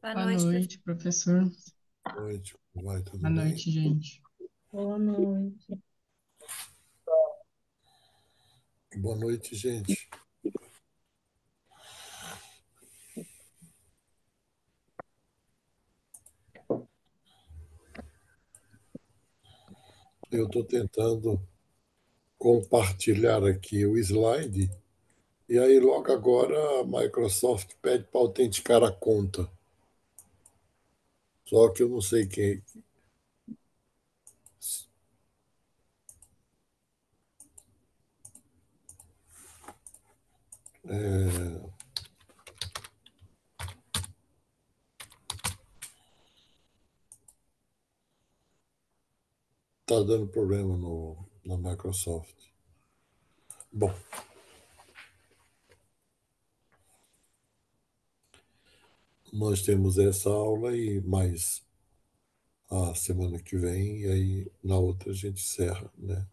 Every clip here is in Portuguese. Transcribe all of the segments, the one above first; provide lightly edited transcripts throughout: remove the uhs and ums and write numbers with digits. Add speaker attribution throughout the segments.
Speaker 1: Boa
Speaker 2: Boa
Speaker 1: noite,
Speaker 2: noite, professor.
Speaker 3: Noite, como vai? Tudo
Speaker 2: Boa
Speaker 3: bem?
Speaker 2: noite, gente.
Speaker 1: boa noite.
Speaker 3: Boa noite, gente. Eu estou tentando compartilhar aqui o slide e aí logo agora a Microsoft pede para autenticar a conta. Só que eu não sei quem. Está dando problema na Microsoft. Bom, nós temos essa aula e mais a semana que vem, e aí na outra a gente encerra, né?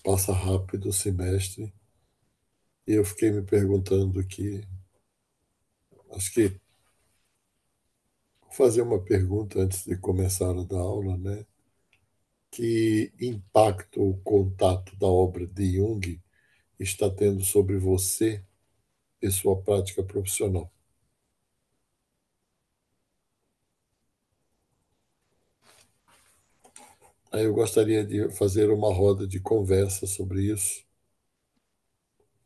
Speaker 3: Passa rápido o semestre. E eu fiquei me perguntando aqui, acho que vou fazer uma pergunta antes de começar a dar aula, né? Que impacto o contato da obra de Jung está tendo sobre você e sua prática profissional? Aí eu gostaria de fazer uma roda de conversa sobre isso,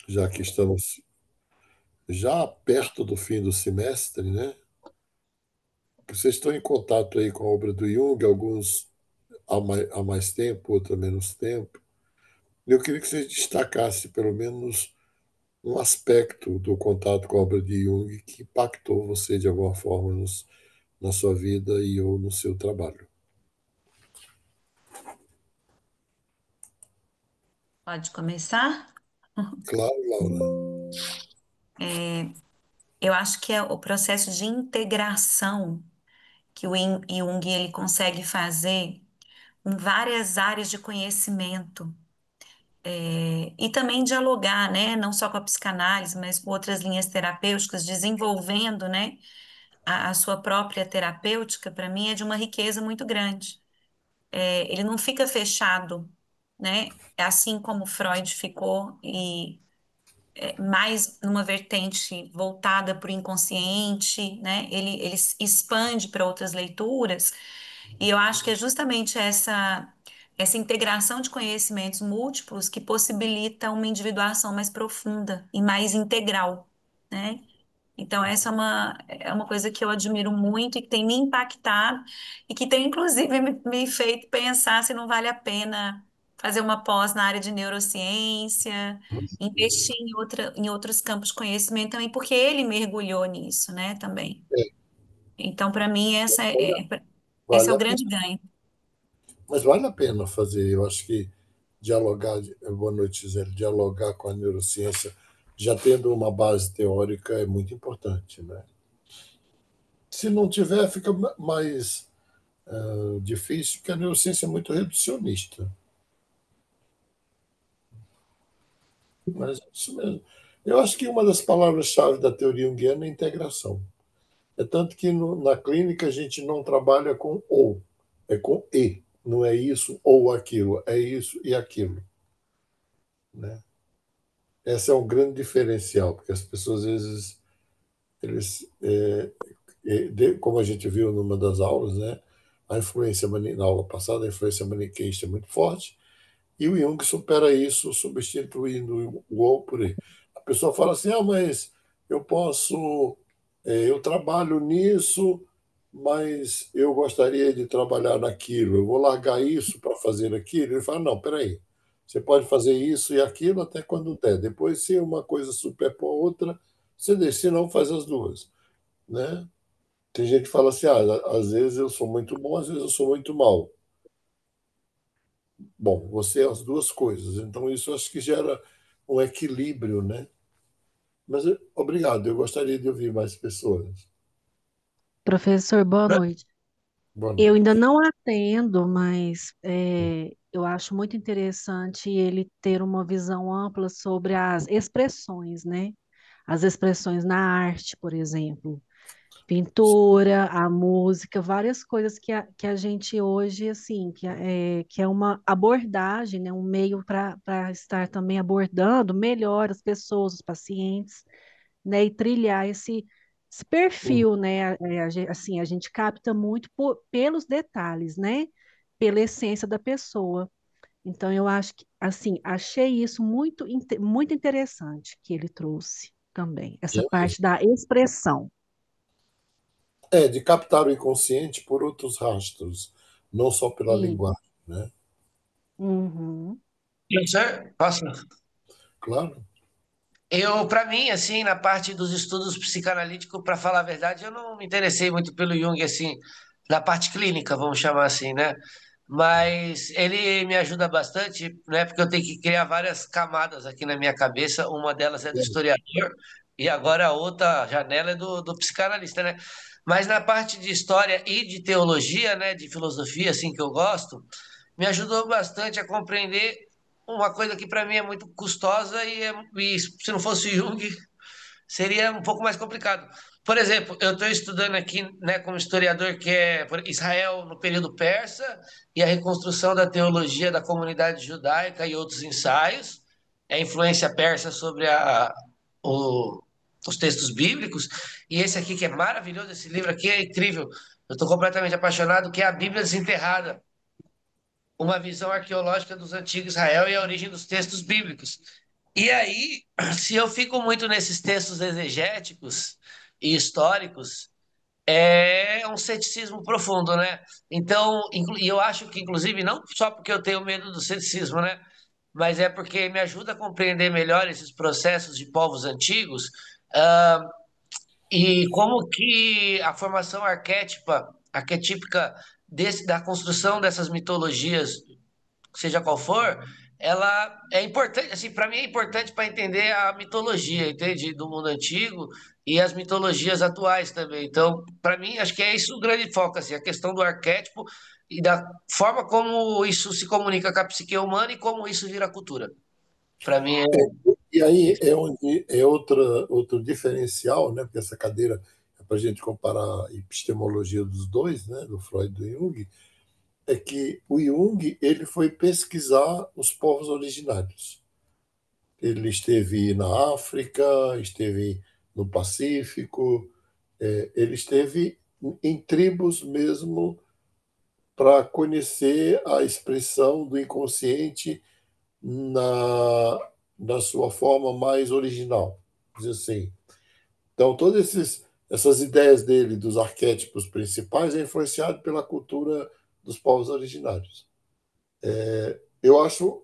Speaker 3: já que estamos já perto do fim do semestre, né? Vocês estão em contato aí com a obra do Jung, alguns há mais tempo, outros há menos tempo. Eu queria que vocês destacassem pelo menos um aspecto do contato com a obra de Jung que impactou você de alguma forma na sua vida e ou no seu trabalho.
Speaker 1: Pode começar?
Speaker 3: Claro, Laura.
Speaker 1: Eu acho que é o processo de integração que o Jung ele consegue fazer em várias áreas de conhecimento, e também dialogar, né, não só com a psicanálise, mas com outras linhas terapêuticas, desenvolvendo, né, a sua própria terapêutica, para mim é de uma riqueza muito grande. Ele não fica fechado, né, assim como Freud ficou e mais numa vertente voltada para o inconsciente, né? Ele se expande para outras leituras, e eu acho que é justamente essa integração de conhecimentos múltiplos que possibilita uma individuação mais profunda e mais integral, né? Então, essa é uma coisa que eu admiro muito e que tem me impactado e que tem, inclusive, me feito pensar se não vale a pena fazer uma pós na área de neurociência, investir em outros campos de conhecimento também, porque ele mergulhou nisso, né, também.
Speaker 3: É,
Speaker 1: Então, para mim, esse é
Speaker 3: vale
Speaker 1: o
Speaker 3: a pena,
Speaker 1: grande ganho.
Speaker 3: mas vale a pena fazer. Eu acho que dialogar, boa noite, Gisele, dialogar com a neurociência, já tendo uma base teórica, é muito importante, né? Se não tiver, fica mais difícil, porque a neurociência é muito reducionista. Mas é isso mesmo. Eu acho que uma das palavras-chave da teoria junguiana é integração. É tanto que na clínica a gente não trabalha com ou, é com e. Não é isso ou aquilo, é isso e aquilo, né? Esse é um grande diferencial, porque as pessoas às vezes, eles, como a gente viu numa das aulas, né? Na aula passada, a influência maniqueísta é muito forte, e o Jung supera isso, substituindo o ou por e. A pessoa fala assim: ah, mas eu posso, eu trabalho nisso, mas eu gostaria de trabalhar naquilo, eu vou largar isso para fazer aquilo. Ele fala: não, peraí, você pode fazer isso e aquilo até quando der. Depois, se uma coisa superpor a outra, você deixa, se não, faz as duas, né? Tem gente que fala assim: ah, às vezes eu sou muito bom, às vezes eu sou muito mal. Bom, você é as duas coisas. Então, isso acho que gera um equilíbrio, né? Mas obrigado, eu gostaria de ouvir mais pessoas.
Speaker 4: Professor, boa noite.
Speaker 3: Boa
Speaker 4: Eu
Speaker 3: noite.
Speaker 4: ainda não atendo, mas eu acho muito interessante ele ter uma visão ampla sobre as expressões, né? As expressões na arte, por exemplo. Pintura, a música, várias coisas que a gente hoje, assim, que é uma abordagem, né, um meio para estar também abordando melhor as pessoas, os pacientes, né, e trilhar esse
Speaker 3: Hum,
Speaker 4: perfil, né, assim, a gente capta muito pelos detalhes, né, pela essência da pessoa. Então, eu acho que, assim, achei isso muito interessante que ele trouxe também, essa
Speaker 3: é
Speaker 4: parte
Speaker 3: mesmo.
Speaker 4: da expressão.
Speaker 3: É, de captar o inconsciente por outros rastros, não só pela
Speaker 4: Sim.
Speaker 3: linguagem, né?
Speaker 4: Uhum.
Speaker 2: Professor, posso?
Speaker 3: Claro.
Speaker 2: Eu, para mim, assim, na parte dos estudos psicanalíticos, para falar a verdade, eu não me interessei muito pelo Jung, assim, na parte clínica, vamos chamar assim, né? Mas ele me ajuda bastante, né? Porque eu tenho que criar várias camadas aqui na minha cabeça. Uma delas é do
Speaker 3: É,
Speaker 2: historiador e agora a outra janela é do psicanalista, né? Mas na parte de história e de teologia, né? De filosofia, assim, que eu gosto, me ajudou bastante a compreender uma coisa que para mim é muito custosa e se não fosse Jung, seria um pouco mais complicado. Por exemplo, eu estou estudando aqui, né, como historiador, que é Israel no período persa e a reconstrução da teologia da comunidade judaica e outros ensaios, a influência persa sobre o- os textos bíblicos. E esse aqui que é maravilhoso, esse livro aqui é incrível. Eu estou completamente apaixonado, que é a Bíblia Desenterrada, uma visão arqueológica dos antigos Israel e a origem dos textos bíblicos. E aí, se eu fico muito nesses textos exegéticos e históricos, é um ceticismo profundo, né? Então, e eu acho que, inclusive, não só porque eu tenho medo do ceticismo, né? Mas é porque me ajuda a compreender melhor esses processos de povos antigos, ah, e como que a formação arquetípica da construção dessas mitologias, seja qual for, ela é importante, assim, para mim é importante para entender a mitologia, entende? Do mundo antigo e as mitologias atuais também. Então, para mim, acho que é isso o grande foco, assim, a questão do arquétipo e da forma como isso se comunica com a psique humana e como isso vira cultura. Para mim é.
Speaker 3: e aí é onde é outro diferencial, né? Porque essa cadeira é para a gente comparar a epistemologia dos dois, né? Do Freud e do Jung, é que o Jung ele foi pesquisar os povos originários. Ele esteve na África, esteve no Pacífico, ele esteve em tribos mesmo para conhecer a expressão do inconsciente na, na sua forma mais original. Diz assim. Então, essas ideias dele, dos arquétipos principais, é influenciado pela cultura dos povos originários. Eu acho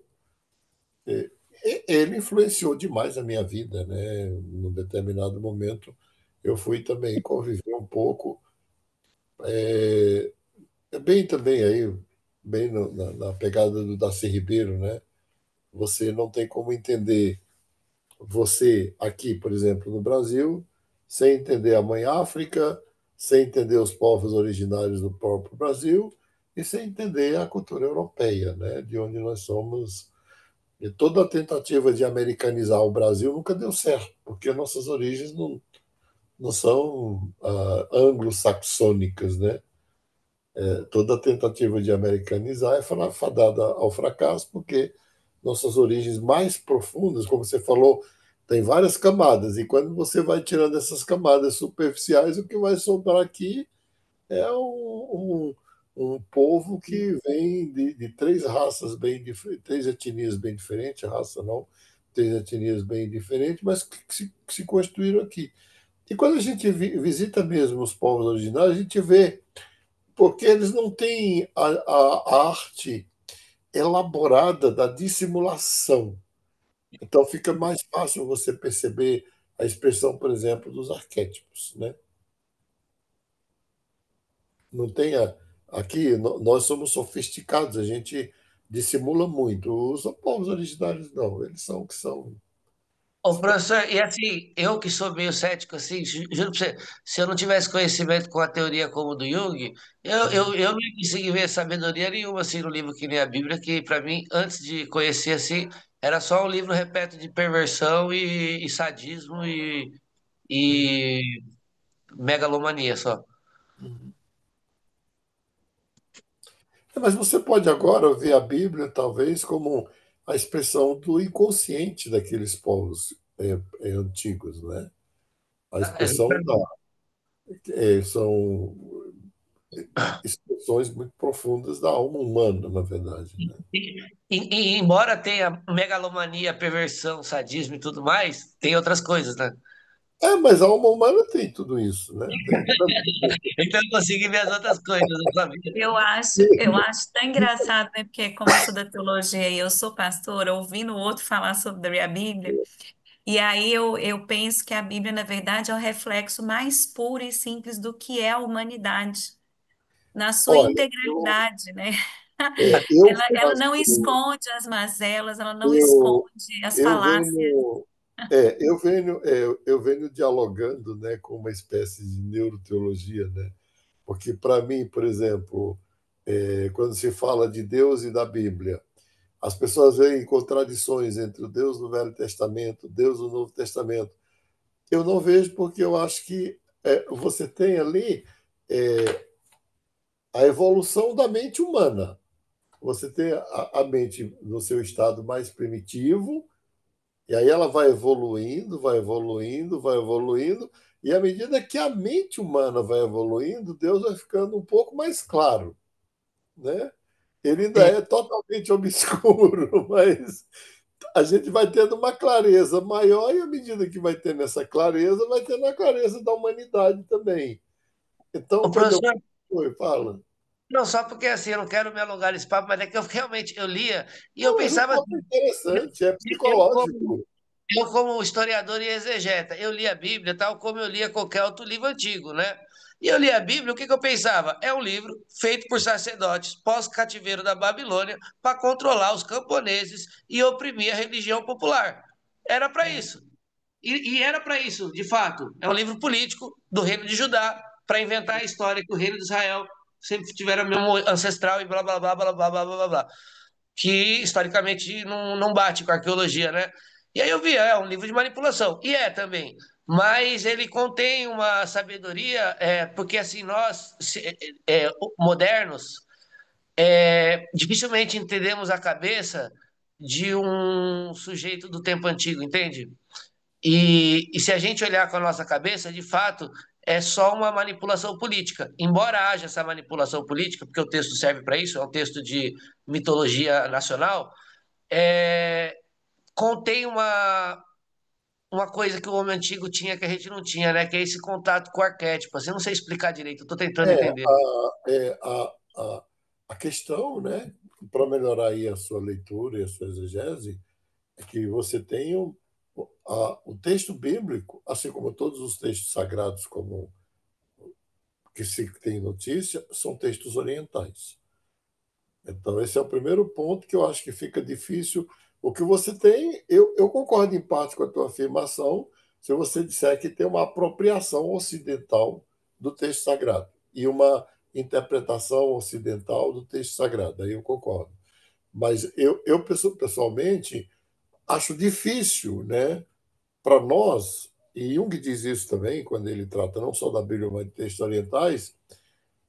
Speaker 3: ele influenciou demais a minha vida, né? Num determinado momento, eu fui também conviver um pouco, bem também aí, bem na pegada do Darcy Ribeiro, né? Você não tem como entender você aqui, por exemplo, no Brasil, sem entender a mãe África, sem entender os povos originários do próprio Brasil e sem entender a cultura europeia, né? De onde nós somos. E toda a tentativa de americanizar o Brasil nunca deu certo, porque nossas origens não são anglo-saxônicas, né? Toda tentativa de americanizar é fadada ao fracasso, porque nossas origens mais profundas, como você falou, tem várias camadas, e quando você vai tirando essas camadas superficiais, o que vai sobrar aqui é um povo que vem de três raças bem diferentes, três etnias bem diferentes, raça não, três etnias bem diferentes, mas que se construíram aqui. E quando a gente visita mesmo os povos originários, a gente vê porque eles não têm a arte elaborada da dissimulação. Então fica mais fácil você perceber a expressão, por exemplo, dos arquétipos, né? Não tem aqui nós somos sofisticados, a gente dissimula muito. Os povos originários não, eles são o que são.
Speaker 2: Ô, professor, e assim, eu que sou meio cético, assim, juro pra você, se eu não tivesse conhecimento com a teoria como do Jung, eu não ia conseguir ver sabedoria nenhuma, assim, no livro que nem a Bíblia, que para mim, antes de conhecer, assim, era só um livro repleto de perversão e sadismo e megalomania só.
Speaker 3: Mas você pode agora ver a Bíblia, talvez, como a expressão do inconsciente daqueles povos antigos, né? A expressão são expressões muito profundas da alma humana, na verdade, né?
Speaker 2: Embora tenha megalomania, perversão, sadismo e tudo mais, tem outras coisas, né?
Speaker 3: Mas a alma humana tem tudo isso, né? Tem
Speaker 2: Então eu consegui ver as outras coisas da sua vida.
Speaker 1: Eu acho tão engraçado, né? Porque como eu sou da teologia e eu sou pastora, ouvindo o outro falar sobre a Bíblia, e aí eu penso que a Bíblia, na verdade, é o reflexo mais puro e simples do que é a humanidade, na sua
Speaker 3: Olha, eu,
Speaker 1: integralidade, né?
Speaker 3: eu
Speaker 1: Ela não
Speaker 3: faço,
Speaker 1: esconde as mazelas, ela não
Speaker 3: eu,
Speaker 1: esconde as
Speaker 3: eu
Speaker 1: falácias.
Speaker 3: venho, eu venho dialogando, né, com uma espécie de neuroteologia, né? Porque para mim, por exemplo, quando se fala de Deus e da Bíblia, as pessoas veem contradições entre o Deus do Velho Testamento, Deus do Novo Testamento. Eu não vejo porque eu acho que você tem ali a evolução da mente humana. Você tem a mente no seu estado mais primitivo, e aí ela vai evoluindo, vai evoluindo, vai evoluindo, e à medida que a mente humana vai evoluindo, Deus vai ficando um pouco mais claro, né? Ele ainda
Speaker 2: Sim.
Speaker 3: é totalmente obscuro, mas a gente vai tendo uma clareza maior, e à medida que vai tendo essa clareza, vai tendo a clareza da humanidade também.
Speaker 2: O
Speaker 3: Então, quando eu.
Speaker 2: professor,
Speaker 3: Oi, fala.
Speaker 2: não só porque assim, eu não quero me alongar nesse papo, mas é que eu realmente eu lia e eu
Speaker 3: Não, mas o
Speaker 2: pensava
Speaker 3: papo é
Speaker 2: assim, eu,
Speaker 3: interessante, é
Speaker 2: eu como
Speaker 3: psicológico.
Speaker 2: Eu, como historiador e exegeta, eu li a Bíblia tal como eu lia qualquer outro livro antigo, né? E eu li a Bíblia, o que que eu pensava? É um livro feito por sacerdotes pós-cativeiro da Babilônia para controlar os camponeses e oprimir a religião popular. Era para isso. E era para isso, de fato. É um livro político do reino de Judá para inventar a história que o reino de Israel sempre tiveram mesmo ancestral e blá blá blá blá blá blá blá blá, que historicamente não bate com a arqueologia, né? E aí eu vi, é um livro de manipulação, e é também, mas ele contém uma sabedoria, porque assim, nós, modernos, dificilmente entendemos a cabeça de um sujeito do tempo antigo, entende? E se a gente olhar com a nossa cabeça, de fato, é só uma manipulação política. Embora haja essa manipulação política, porque o texto serve para isso, é um texto de mitologia nacional, é, contém uma coisa que o homem antigo tinha que a gente não tinha, né? Que é esse contato com o arquétipo. Assim, eu não sei explicar direito, eu estou tentando
Speaker 3: É,
Speaker 2: entender.
Speaker 3: a questão, né, para melhorar aí a sua leitura e a sua exegese, é que você tem o texto bíblico, assim como todos os textos sagrados como que se tem notícia, são textos orientais. Então, esse é o primeiro ponto que eu acho que fica difícil. O que você tem, eu concordo em parte com a tua afirmação, se você disser que tem uma apropriação ocidental do texto sagrado e uma interpretação ocidental do texto sagrado. Aí eu concordo. Mas eu pessoalmente acho difícil, né, para nós, e Jung diz isso também, quando ele trata não só da Bíblia, mas de textos orientais,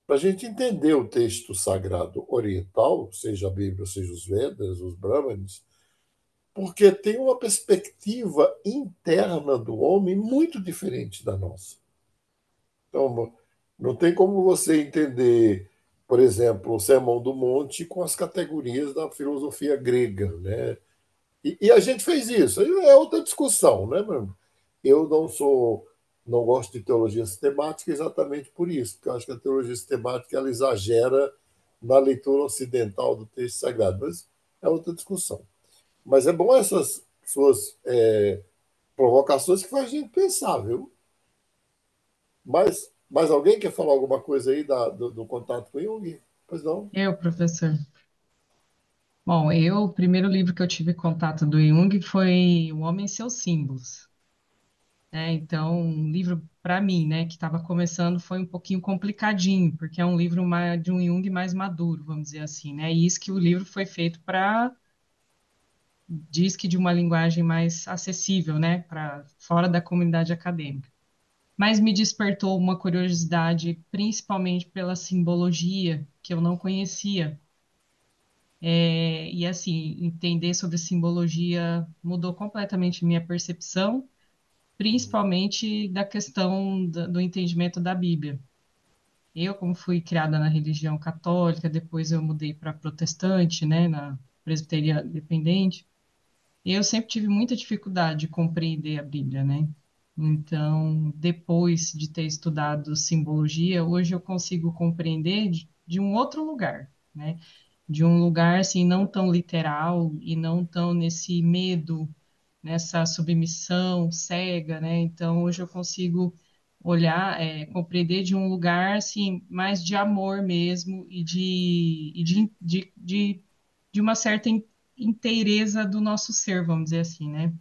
Speaker 3: para a gente entender o texto sagrado oriental, seja a Bíblia, seja os Vedas, os Brahmanes, porque tem uma perspectiva interna do homem muito diferente da nossa. Então, não tem como você entender, por exemplo, o Sermão do Monte com as categorias da filosofia grega, né? E a gente fez isso. Aí é outra discussão, né, mano? Eu não gosto de teologia sistemática exatamente por isso, porque eu acho que a teologia sistemática ela exagera na leitura ocidental do texto sagrado, mas é outra discussão. Mas é bom essas suas provocações que faz a gente pensar, viu? Mas mais alguém quer falar alguma coisa aí do contato com o Jung? Pois não?
Speaker 5: Eu, professor. Bom, o primeiro livro que eu tive contato do Jung foi O Homem e Seus Símbolos, né? Então, um livro para mim, né, que estava começando, foi um pouquinho complicadinho, porque é um livro de um Jung mais maduro, vamos dizer assim, né? E isso que o livro foi feito diz que de uma linguagem mais acessível, né, para fora da comunidade acadêmica. mas me despertou uma curiosidade, principalmente pela simbologia que eu não conhecia. E assim, entender sobre simbologia mudou completamente minha percepção, principalmente da questão do entendimento da Bíblia. Eu, como fui criada na religião católica, depois eu mudei para protestante, né, na presbiteriana independente, eu sempre tive muita dificuldade de compreender a Bíblia, né? Então, depois de ter estudado simbologia, hoje eu consigo compreender de um outro lugar, né? De um lugar assim não tão literal e não tão nesse medo, nessa submissão cega, né? Então, hoje eu consigo olhar, compreender de um lugar assim mais de amor mesmo de uma certa inteireza do nosso ser, vamos dizer assim, né?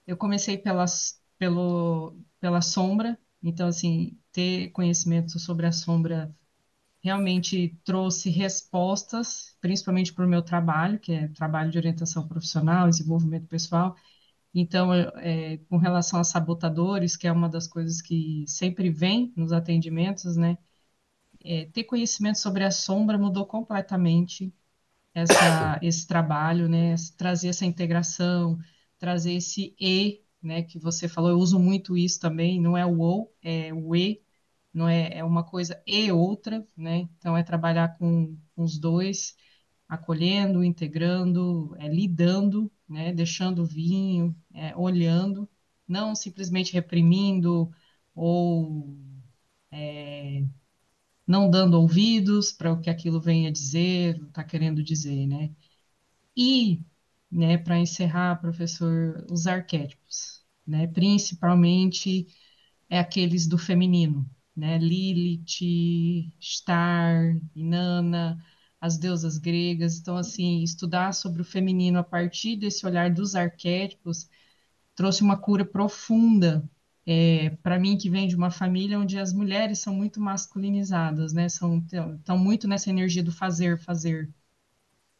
Speaker 5: Eu comecei pela sombra, então, assim, ter conhecimento sobre a sombra realmente trouxe respostas, principalmente para o meu trabalho, que é trabalho de orientação profissional, desenvolvimento pessoal. Então, com relação a sabotadores, que é uma das coisas que sempre vem nos atendimentos, né? Ter conhecimento sobre a sombra mudou completamente esse trabalho, né? Trazer essa integração, trazer esse né? Que você falou, eu uso muito isso também, não é o ou, é o não é uma coisa e outra, né? Então é trabalhar com os dois, acolhendo, integrando, lidando, né? Deixando o vinho, olhando, não simplesmente reprimindo ou não dando ouvidos para o que aquilo vem a dizer, está querendo dizer, né? E, né, para encerrar, professor, os arquétipos, né, principalmente aqueles do feminino, né, Lilith, Star, Inanna, as deusas gregas. Então, assim, estudar sobre o feminino a partir desse olhar dos arquétipos trouxe uma cura profunda. Para mim, que vem de uma família onde as mulheres são muito masculinizadas, né? Estão muito nessa energia do fazer, fazer,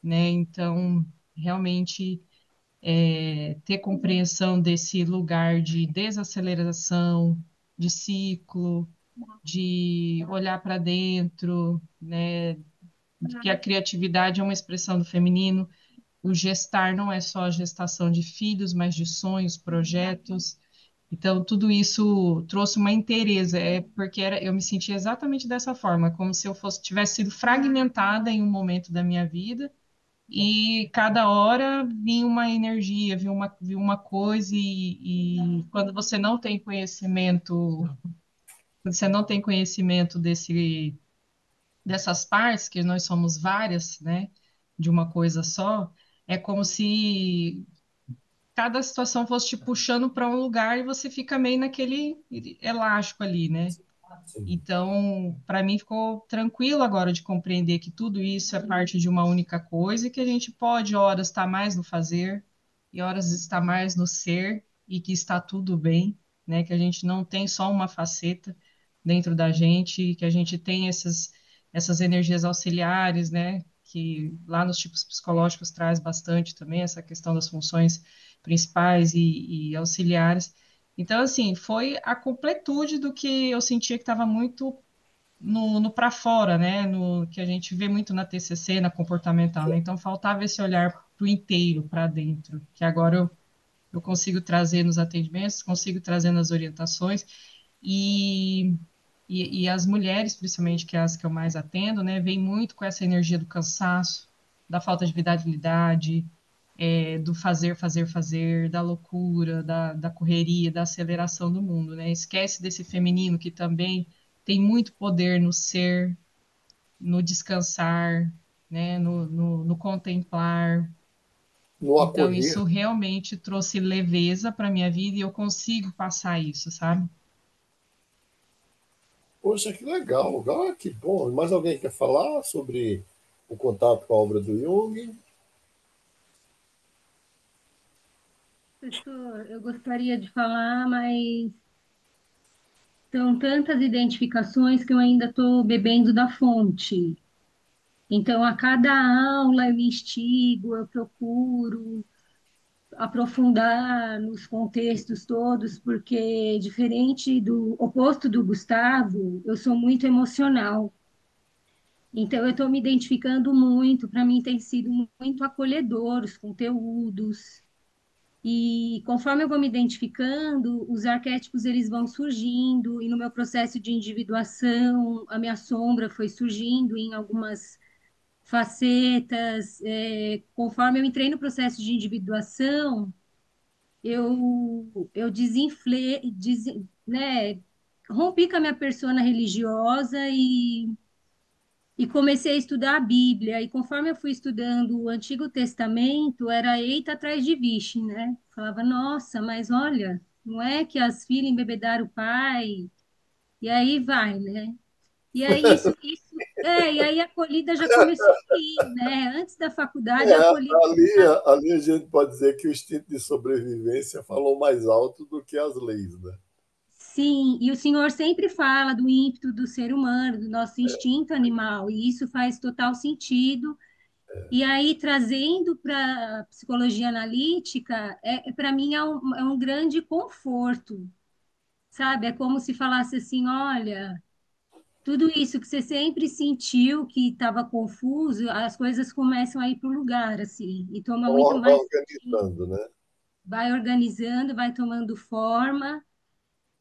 Speaker 5: né? Então, realmente, ter compreensão desse lugar de desaceleração, de ciclo, de olhar para dentro, né? De que a criatividade é uma expressão do feminino. O gestar não é só a gestação de filhos, mas de sonhos, projetos. Então, tudo isso trouxe uma inteireza, porque eu me sentia exatamente dessa forma, como se eu tivesse sido fragmentada em um momento da minha vida e cada hora vinha uma energia, vinha uma coisa, e quando você não tem conhecimento, quando você não tem conhecimento dessas partes, que nós somos várias, né, de uma coisa só, é como se cada situação fosse te puxando para um lugar e você fica meio naquele elástico ali, né?
Speaker 3: Sim.
Speaker 5: Então, para mim ficou tranquilo agora de compreender que tudo isso é parte de uma única coisa e que a gente pode, horas, estar mais no fazer e horas estar mais no ser e que está tudo bem, né? Que a gente não tem só uma faceta dentro da gente, que a gente tem essas energias auxiliares, né? Que lá nos tipos psicológicos traz bastante também essa questão das funções principais e auxiliares. Então, assim, foi a completude do que eu sentia que estava muito no para fora, né? No que a gente vê muito na TCC, na comportamental, né? Então, faltava esse olhar para o inteiro, para dentro, que agora eu consigo trazer nos atendimentos, consigo trazer nas orientações, e, e as mulheres, principalmente, que é as que eu mais atendo, né? Vem muito com essa energia do cansaço, da falta de vitalidade, do fazer, fazer, fazer, da loucura, da correria, da aceleração do mundo, né? Esquece desse feminino que também tem muito poder no ser, no descansar, né? No contemplar.
Speaker 3: No
Speaker 5: Então, isso
Speaker 3: acolher.
Speaker 5: realmente trouxe leveza para minha vida e eu consigo passar isso, sabe?
Speaker 3: Poxa, que legal. Ah, que bom. Mais alguém quer falar sobre o contato com a obra do Jung?
Speaker 6: Professor, eu gostaria de falar, mas são tantas identificações que eu ainda estou bebendo da fonte. Então, a cada aula eu instigo, eu procuro. aprofundar nos contextos todos, porque diferente do oposto do Gustavo, eu sou muito emocional. Então, eu estou me identificando muito, para mim tem sido muito acolhedor os conteúdos. E conforme eu vou me identificando, os arquétipos eles vão surgindo, e no meu processo de individuação, a minha sombra foi surgindo em algumas facetas. Conforme eu entrei no processo de individuação, eu né, rompi com a minha persona religiosa e comecei a estudar a Bíblia. E conforme eu fui estudando o Antigo Testamento, era eita atrás de vixe, né? Falava, nossa, mas olha, não é que as filhas embebedaram o pai? E aí vai, né? E aí e aí a acolhida já começou aí, né? Antes da faculdade, a acolhida já.
Speaker 3: Ali a gente pode dizer que o instinto de sobrevivência falou mais alto do que as leis, né?
Speaker 6: Sim, e o senhor sempre fala do ímpeto do ser humano, do nosso instinto animal, e isso faz total sentido. E aí, trazendo para a psicologia analítica, para mim é um grande conforto, sabe? É como se falasse assim: olha, tudo isso que você sempre sentiu que estava confuso, as coisas começam a ir para o lugar, assim, e toma muito
Speaker 3: Vai
Speaker 6: mais sentido.
Speaker 3: organizando, né?
Speaker 6: Vai organizando, vai tomando forma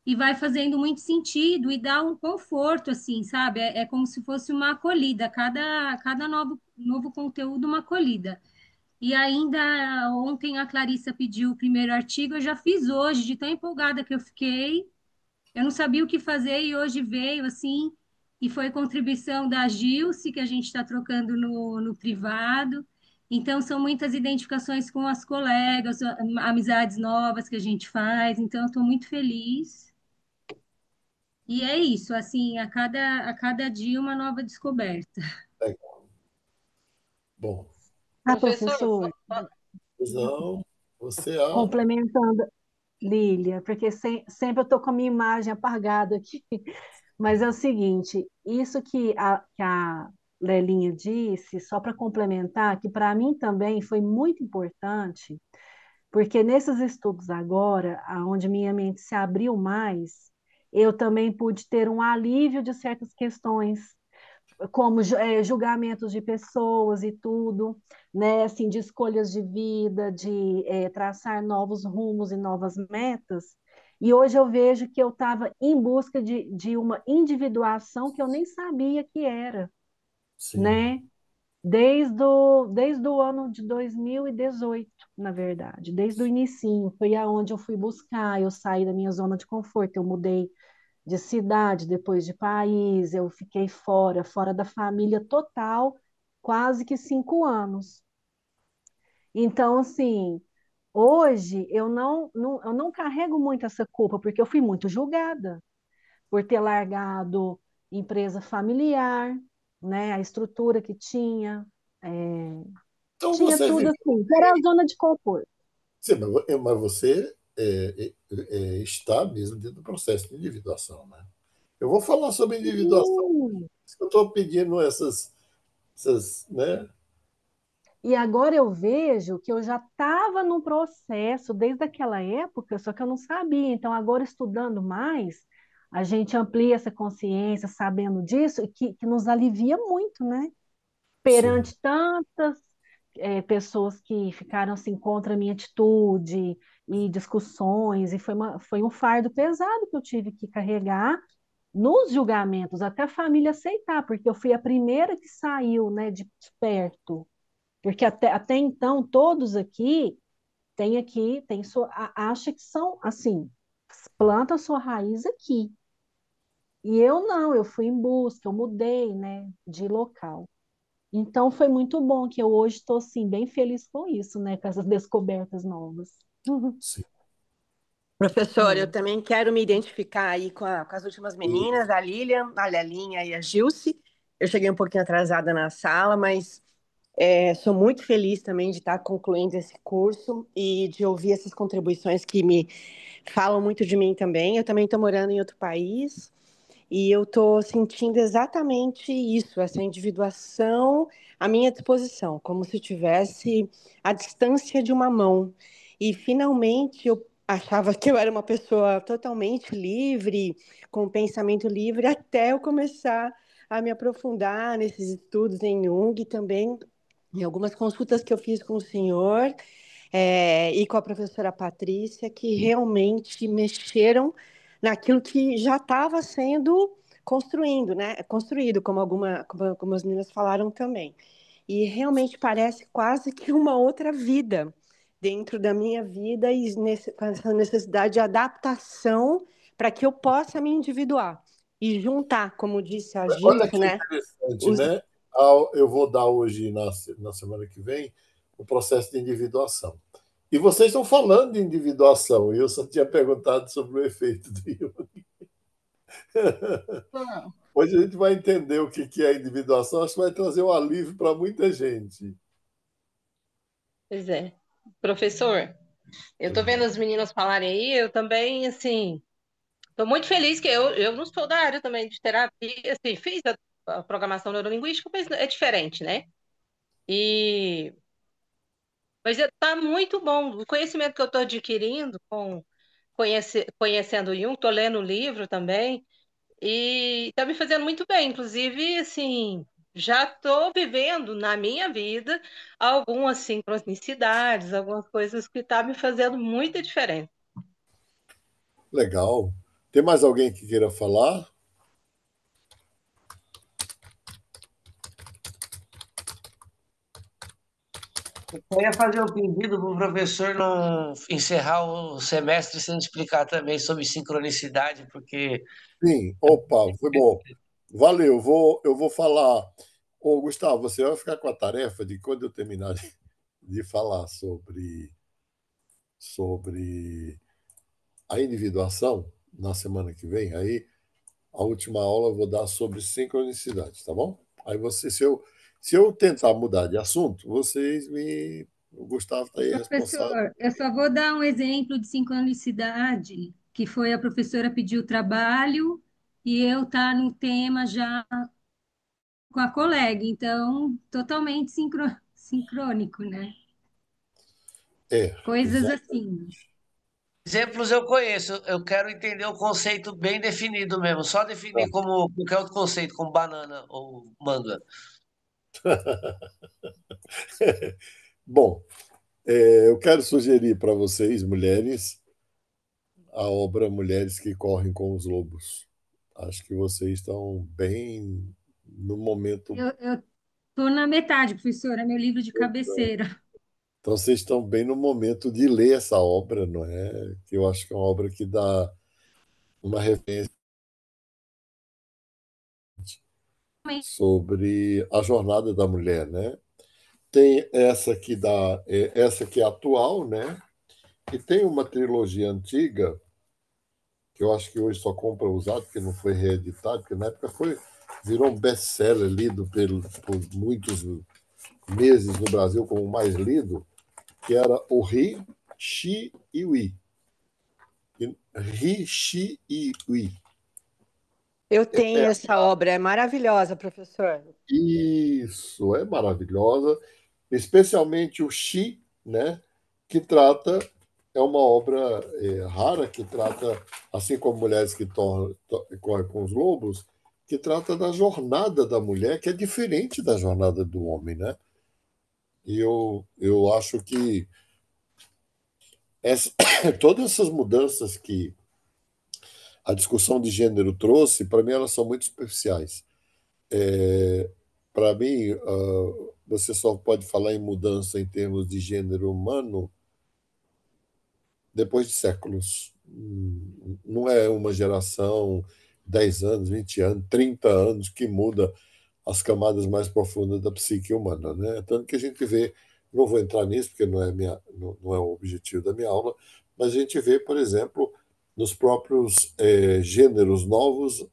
Speaker 6: e vai fazendo muito sentido e dá um conforto, assim, sabe? É como se fosse uma acolhida, cada novo conteúdo, uma acolhida. E ainda ontem a Clarissa pediu o primeiro artigo, eu já fiz hoje, de tão empolgada que eu fiquei. Eu não sabia o que fazer e hoje veio assim, e foi contribuição da Gilce, que a gente está trocando no privado. Então, são muitas identificações com as colegas, amizades novas que a gente faz. Então, eu estou muito feliz. E é isso, assim, a cada dia uma nova descoberta.
Speaker 3: Legal. Bom,
Speaker 4: Ah,
Speaker 2: Professor,
Speaker 4: professor,
Speaker 3: não, você
Speaker 4: complementando, Lília, porque sempre eu estou com a minha imagem apagada aqui. Mas é o seguinte, isso que a Lelinha disse, só para complementar, que para mim também foi muito importante, porque nesses estudos agora, onde minha mente se abriu mais, eu também pude ter um alívio de certas questões, como julgamentos de pessoas e tudo, né, assim, de escolhas de vida, de traçar novos rumos e novas metas. E hoje eu vejo que eu estava em busca de uma individuação que eu nem sabia que era,
Speaker 3: sim.
Speaker 4: né? Desde o ano de 2018, na verdade, desde o inicinho, foi aonde eu fui buscar, eu saí da minha zona de conforto, eu mudei de cidade, depois de país, eu fiquei fora da família total, quase que 5 anos. Então, assim, hoje eu não carrego muito essa culpa, porque eu fui muito julgada por ter largado empresa familiar, né, a estrutura que tinha, é,
Speaker 3: Então
Speaker 4: tinha
Speaker 3: você
Speaker 4: tudo
Speaker 3: vive.
Speaker 4: assim, era a zona de conforto.
Speaker 3: Sim, mas você está mesmo dentro do processo de individuação, né? Eu vou falar sobre individuação.
Speaker 4: Sim.
Speaker 3: Eu estou pedindo essas, né?
Speaker 4: E agora eu vejo que eu já estava no processo desde aquela época, só que eu não sabia. Então, agora estudando mais, a gente amplia essa consciência, sabendo disso, e que nos alivia muito, né?
Speaker 3: Sim.
Speaker 4: Perante tantas pessoas que ficaram assim contra a minha atitude e discussões, e foi um fardo pesado que eu tive que carregar nos julgamentos, até a família aceitar, porque eu fui a primeira que saiu, né, de perto. Porque até então, todos acha que são assim, planta sua raiz aqui. E eu não, eu fui em busca, eu mudei, né, de local. Então foi muito bom que eu hoje estou assim, bem feliz com isso, né, com essas descobertas novas.
Speaker 3: Sim.
Speaker 7: Professor, eu
Speaker 4: É.
Speaker 7: também quero me identificar aí com as últimas meninas, a Lilian, a Lelinha e a Gilce. Eu cheguei um pouquinho atrasada na sala, mas sou muito feliz também de estar concluindo esse curso e de ouvir essas contribuições que me falam muito de mim também. Eu também estou morando em outro país e eu estou sentindo exatamente isso, essa individuação à minha disposição, como se eu tivesse a distância de uma mão. e finalmente eu achava que eu era uma pessoa totalmente livre, com pensamento livre, até eu começar a me aprofundar nesses estudos em Jung e também em algumas consultas que eu fiz com o senhor e com a professora Patrícia, que realmente mexeram naquilo que já estava sendo construindo, né? Construído, como as meninas falaram também. E realmente parece quase que uma outra vida dentro da minha vida e com essa necessidade de adaptação para que eu possa me individuar e juntar, como disse a
Speaker 3: Olha
Speaker 7: Gilson,
Speaker 3: que
Speaker 7: né?
Speaker 3: interessante,
Speaker 7: Os
Speaker 3: né? Eu vou dar hoje, na semana que vem, o processo de individuação. E vocês estão falando de individuação, e eu só tinha perguntado sobre o efeito do Jung. Hoje a gente vai entender o que é individuação, acho que vai trazer um alívio para muita gente.
Speaker 8: Pois é. Professor, eu tô vendo as meninas falarem aí, eu também, assim, tô muito feliz que eu não sou da área também de terapia, assim, fiz a programação neurolinguística, mas é diferente, né? E, mas tá muito bom. O conhecimento que eu tô adquirindo conhecendo o Jung, tô lendo o livro também, e tá me fazendo muito bem. Inclusive, assim, já tô vivendo na minha vida algumas sincronicidades, algumas coisas que tá me fazendo muita diferença.
Speaker 3: Legal. Tem mais alguém que queira falar?
Speaker 2: Eu ia fazer um pedido para o professor não encerrar o semestre sem explicar também sobre sincronicidade, porque
Speaker 3: Sim, opa, foi bom. Valeu, eu vou falar. Ô, Gustavo, você vai ficar com a tarefa de quando eu terminar de falar sobre a individuação na semana que vem, aí a última aula eu vou dar sobre sincronicidade, tá bom? Aí se eu tentar mudar de assunto, o Gustavo está aí responsável.
Speaker 6: Professor, eu só vou dar um exemplo de sincronicidade, que foi a professora pedir o trabalho e eu tá no tema já com a colega, então totalmente sincrônico, né?
Speaker 3: É,
Speaker 6: Coisas
Speaker 3: exato.
Speaker 6: assim.
Speaker 2: exemplos eu conheço. Eu quero entender o conceito bem definido mesmo. Só definir como qualquer outro conceito, como banana ou manga.
Speaker 3: Bom, eu quero sugerir para vocês, mulheres, a obra Mulheres que Correm com os Lobos. Acho que vocês estão bem no momento.
Speaker 6: Eu tô na metade, professora, é meu livro de cabeceira.
Speaker 3: Então, vocês estão bem no momento de ler essa obra, não é? Que eu acho que é uma obra que dá uma referência sobre a jornada da mulher, né? Tem essa que dá, essa que é atual, né? E tem uma trilogia antiga que eu acho que hoje só compra usado, porque não foi reeditado, porque na época virou um best-seller lido por muitos meses no Brasil como o mais lido, que era o Ri, Xi e Wi. Ri, Xi e Wi.
Speaker 7: Eu tenho essa obra, é maravilhosa, professor.
Speaker 3: Isso, é maravilhosa, especialmente o Xi, né, que trata, é uma obra rara, que trata, assim como Mulheres que Correm com os Lobos, que trata da jornada da mulher, que é diferente da jornada do homem, né? E eu acho que essa, todas essas mudanças que a discussão de gênero trouxe, para mim, elas são muito superficiais. Para mim, você só pode falar em mudança em termos de gênero humano depois de séculos. Não é uma geração, 10 anos, 20 anos, 30 anos que muda as camadas mais profundas da psique humana, né? Tanto que a gente vê, não vou entrar nisso porque não é o objetivo da minha aula, mas a gente vê, por exemplo, nos próprios gêneros novos,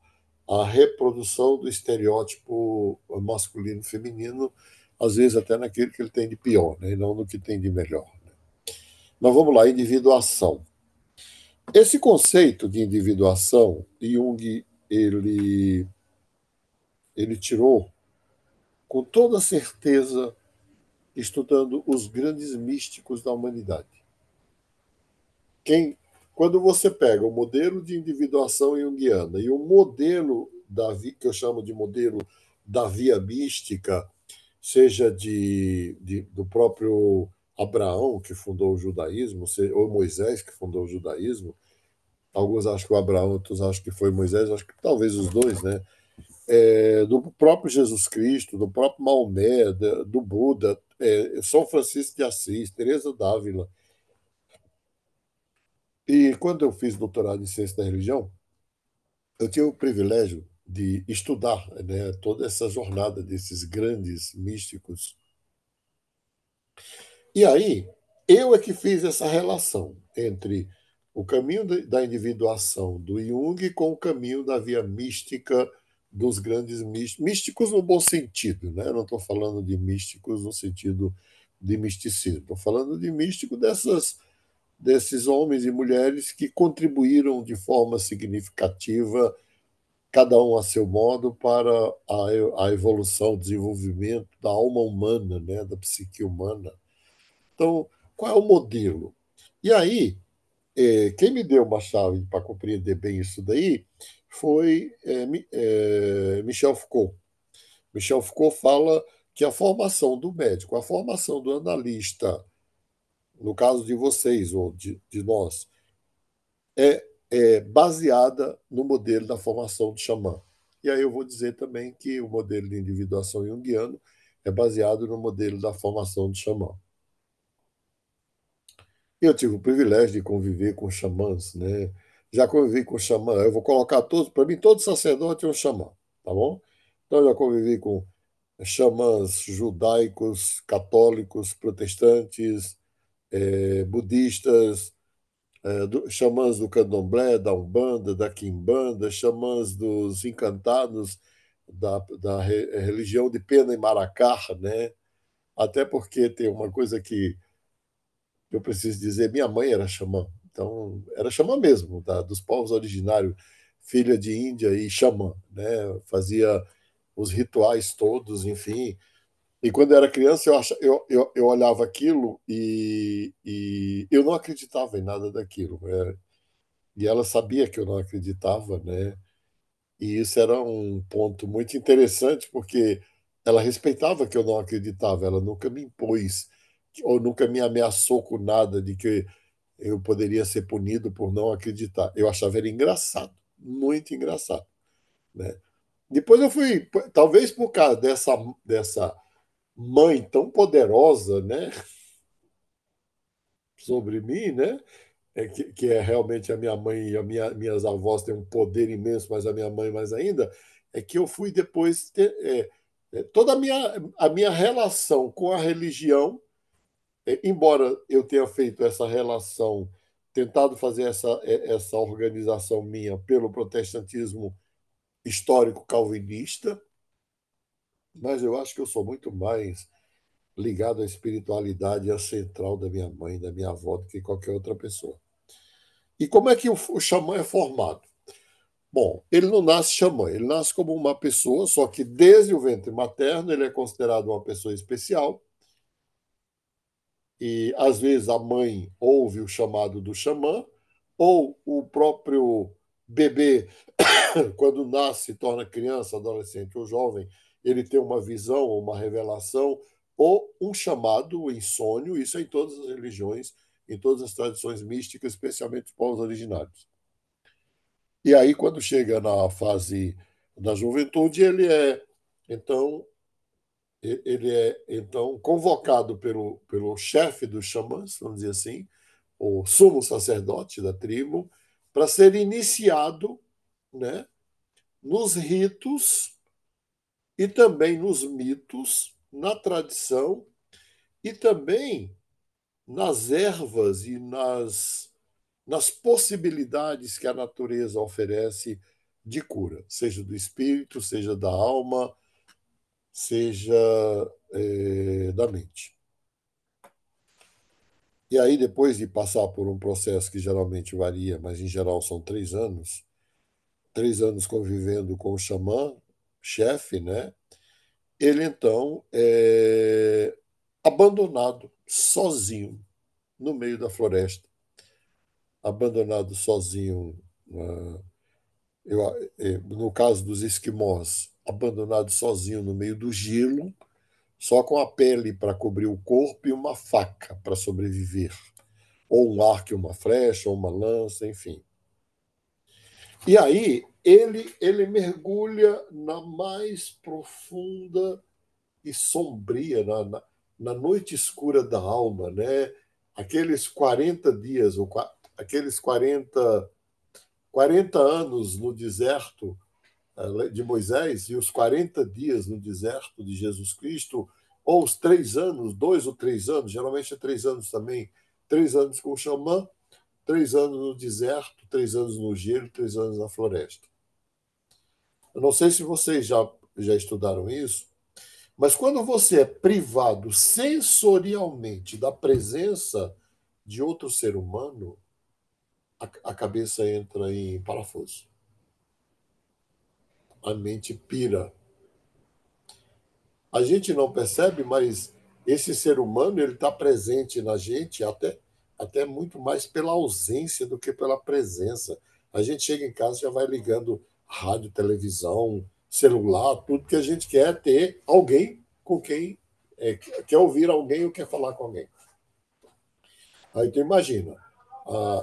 Speaker 3: a reprodução do estereótipo masculino e feminino, às vezes até naquilo que ele tem de pior, né? E não no que tem de melhor. Mas vamos lá, individuação. Esse conceito de individuação, Jung ele tirou com toda certeza estudando os grandes místicos da humanidade. quem, quando você pega o modelo de individuação junguiana e o modelo que eu chamo de modelo da via mística, seja do próprio Abraão, que fundou o judaísmo, ou Moisés, que fundou o judaísmo, alguns acham que o Abraão, outros acham que foi Moisés, acho que talvez os dois, né? Do próprio Jesus Cristo, do próprio Maomé, do Buda, São Francisco de Assis, Teresa d'Ávila. E quando eu fiz doutorado em ciência da religião, eu tive o privilégio de estudar, né, toda essa jornada desses grandes místicos. E aí, eu é que fiz essa relação entre o caminho da individuação do Jung com o caminho da via mística dos grandes místicos, místicos no bom sentido, né? Eu não estou falando de místicos no sentido de misticismo, estou falando de místico desses homens e mulheres que contribuíram de forma significativa, cada um a seu modo, para a evolução, o desenvolvimento da alma humana, né? Da psique humana. Então, qual é o modelo? E aí, quem me deu uma chave para compreender bem isso daí foi Michel Foucault. Michel Foucault fala que a formação do médico, a formação do analista, no caso de vocês ou de nós, é baseada no modelo da formação do xamã. E aí eu vou dizer também que o modelo de individuação junguiano é baseado no modelo da formação do xamã. Eu tive o privilégio de conviver com xamãs, né? Já convivi com xamã, eu vou colocar todos, para mim, todo sacerdote é um xamã, tá bom? Então, eu já convivi com xamãs judaicos, católicos, protestantes, budistas, xamãs do candomblé, da umbanda, da quimbanda, xamãs dos encantados, da religião de Pena e Maracá, né? Até porque tem uma coisa que eu preciso dizer, minha mãe era xamã, então era xamã mesmo, dos povos originários, filha de Índia e xamã, né? Fazia os rituais todos, enfim. E quando eu era criança, eu olhava aquilo e eu não acreditava em nada daquilo, né? E ela sabia que eu não acreditava, né? E isso era um ponto muito interessante, porque ela respeitava que eu não acreditava, ela nunca me impôs ou nunca me ameaçou com nada de que eu poderia ser punido por não acreditar. Eu achava ele engraçado, muito engraçado, né? Depois eu fui, talvez por causa dessa mãe tão poderosa, né, sobre mim, né, que é realmente a minha mãe e minhas avós têm um poder imenso, mas a minha mãe mais ainda, é que eu fui depois toda a minha relação com a religião, embora eu tenha feito essa relação, tentado fazer essa organização minha pelo protestantismo histórico calvinista, mas eu acho que eu sou muito mais ligado à espiritualidade e à central da minha mãe, da minha avó, do que qualquer outra pessoa. E como é que o xamã é formado? Bom, ele não nasce xamã, ele nasce como uma pessoa, só que desde o ventre materno ele é considerado uma pessoa especial, e às vezes a mãe ouve o chamado do xamã, ou o próprio bebê, quando nasce, se torna criança, adolescente ou jovem, ele tem uma visão, uma revelação, ou um chamado, em sonho, isso é em todas as religiões, em todas as tradições místicas, especialmente os povos originários. E aí, quando chega na fase da juventude, então, ele é então convocado pelo chefe dos xamãs, vamos dizer assim, o sumo sacerdote da tribo, para ser iniciado, né, nos ritos e também nos mitos, na tradição e também nas ervas e nas possibilidades que a natureza oferece de cura, seja do espírito, seja da alma, seja da mente. E aí, depois de passar por um processo que geralmente varia, mas em geral são 3 anos convivendo com o xamã, chefe, né? Ele então é abandonado, sozinho, no meio da floresta. abandonado sozinho, no caso dos esquimós, abandonado sozinho no meio do gelo, só com a pele para cobrir o corpo e uma faca para sobreviver, ou um arco e uma flecha, ou uma lança, enfim. E aí ele mergulha na mais profunda e sombria, na noite escura da alma, né? Aqueles 40 dias, aqueles 40 anos no deserto de Moisés e os 40 dias no deserto de Jesus Cristo, ou os 3 anos, 2 ou 3 anos, geralmente é 3 anos também, 3 anos com o xamã, 3 anos no deserto, 3 anos no gelo, 3 anos na floresta. Eu não sei se vocês já estudaram isso, mas quando você é privado sensorialmente da presença de outro ser humano, a cabeça entra em parafuso. A mente pira. A gente não percebe, mas esse ser humano ele está presente na gente até muito mais pela ausência do que pela presença. A gente chega em casa e já vai ligando rádio, televisão, celular, tudo que a gente quer é ter alguém com quem quer ouvir alguém ou quer falar com alguém. Aí tu imagina,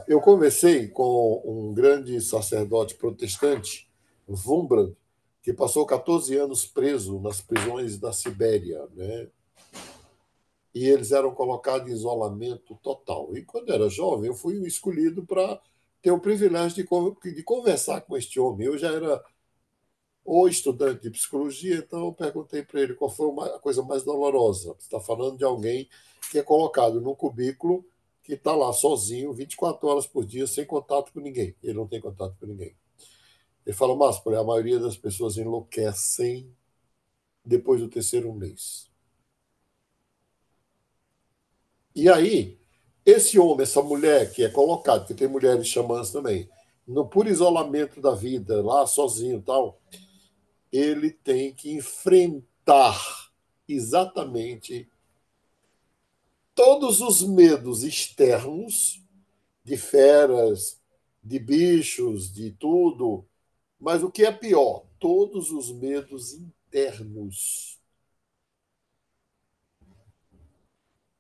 Speaker 3: eu conversei com um grande sacerdote protestante, Wurmbrand, que passou 14 anos preso nas prisões da Sibéria, né? E eles eram colocados em isolamento total. E quando eu era jovem, eu fui escolhido para ter o privilégio de conversar com este homem. Eu já era ou estudante de psicologia, então eu perguntei para ele qual foi a coisa mais dolorosa. Você está falando de alguém que é colocado num cubículo, que está lá sozinho, 24 horas por dia, sem contato com ninguém. Ele não tem contato com ninguém. Ele fala, Márcio, a maioria das pessoas enlouquecem depois do terceiro mês. E aí, esse homem, essa mulher que é colocado, que tem mulheres xamãs também, no puro isolamento da vida, lá sozinho e tal, ele tem que enfrentar exatamente todos os medos externos de feras, de bichos, de tudo, mas o que é pior, todos os medos internos.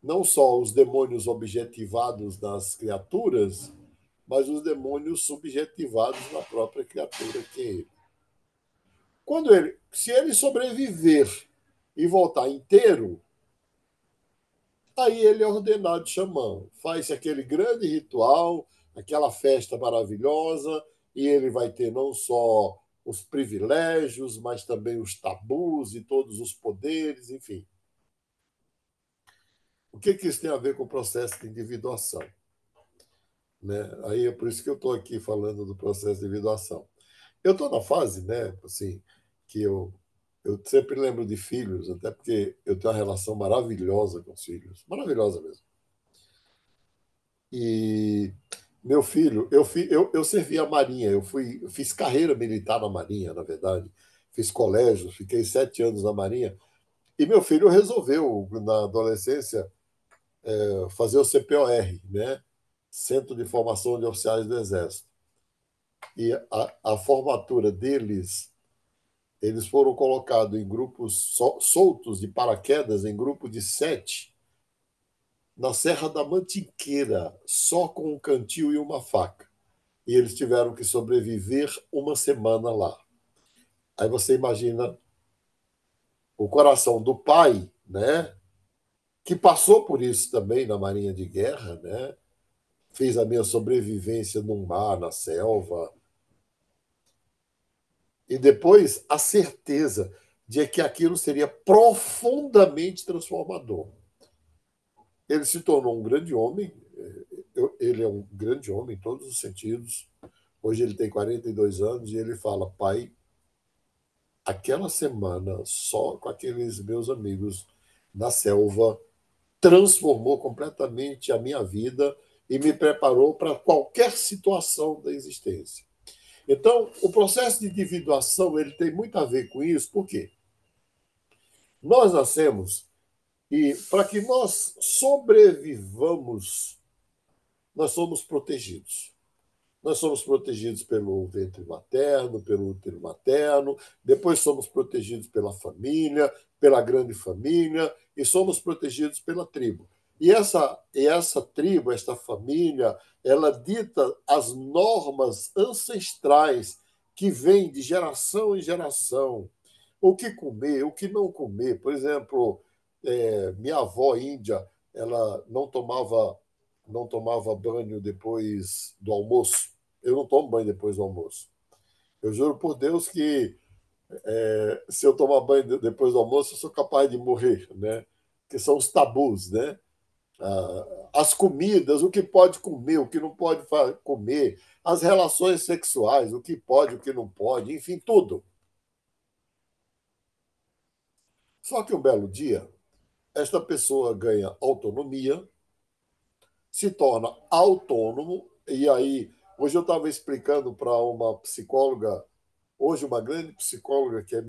Speaker 3: Não só os demônios objetivados nas criaturas, mas os demônios subjetivados na própria criatura que é ele. Se ele sobreviver e voltar inteiro, aí ele é ordenado xamã. Faz aquele grande ritual, aquela festa maravilhosa, e ele vai ter não só os privilégios, mas também os tabus e todos os poderes, enfim. O que isso tem a ver com o processo de individuação? Né? Aí é por isso que eu estou aqui falando do processo de individuação. Eu estou na fase, né, assim, que eu sempre lembro de filhos, até porque eu tenho uma relação maravilhosa com os filhos, maravilhosa mesmo. E meu filho, eu servi a Marinha, eu fiz carreira militar na Marinha, na verdade, fiz colégio, fiquei 7 anos na Marinha, e meu filho resolveu, na adolescência, fazer o CPOR, né? Centro de Formação de Oficiais do Exército. E a formatura deles, eles foram colocados em grupos soltos de paraquedas, em grupo de 7, na Serra da Mantiqueira, só com um cantil e uma faca. E eles tiveram que sobreviver uma semana lá. Aí você imagina o coração do pai, né, que passou por isso também na Marinha de Guerra, né, fez a minha sobrevivência no mar, na selva, e depois a certeza de que aquilo seria profundamente transformador. Ele se tornou um grande homem, ele é um grande homem em todos os sentidos. Hoje ele tem 42 anos e ele fala, pai, aquela semana só com aqueles meus amigos na selva transformou completamente a minha vida e me preparou para qualquer situação da existência. Então, o processo de individuação ele tem muito a ver com isso, por quê? Nós nascemos e para que nós sobrevivamos, nós somos protegidos. Nós somos protegidos pelo ventre materno, pelo útero materno, depois somos protegidos pela família, pela grande família, e somos protegidos pela tribo. E essa tribo, esta família, ela dita as normas ancestrais que vêm de geração em geração. O que comer, o que não comer. Por exemplo, minha avó índia, ela não tomava banho depois do almoço. Eu não tomo banho depois do almoço. Eu juro por Deus que se eu tomar banho depois do almoço, eu sou capaz de morrer, né? Que são os tabus, né? As comidas, o que pode comer, o que não pode comer, as relações sexuais, o que pode, o que não pode, enfim, tudo. Só que um belo dia, esta pessoa ganha autonomia, se torna autônomo, e aí, hoje eu estava explicando para uma psicóloga, hoje uma grande psicóloga, que é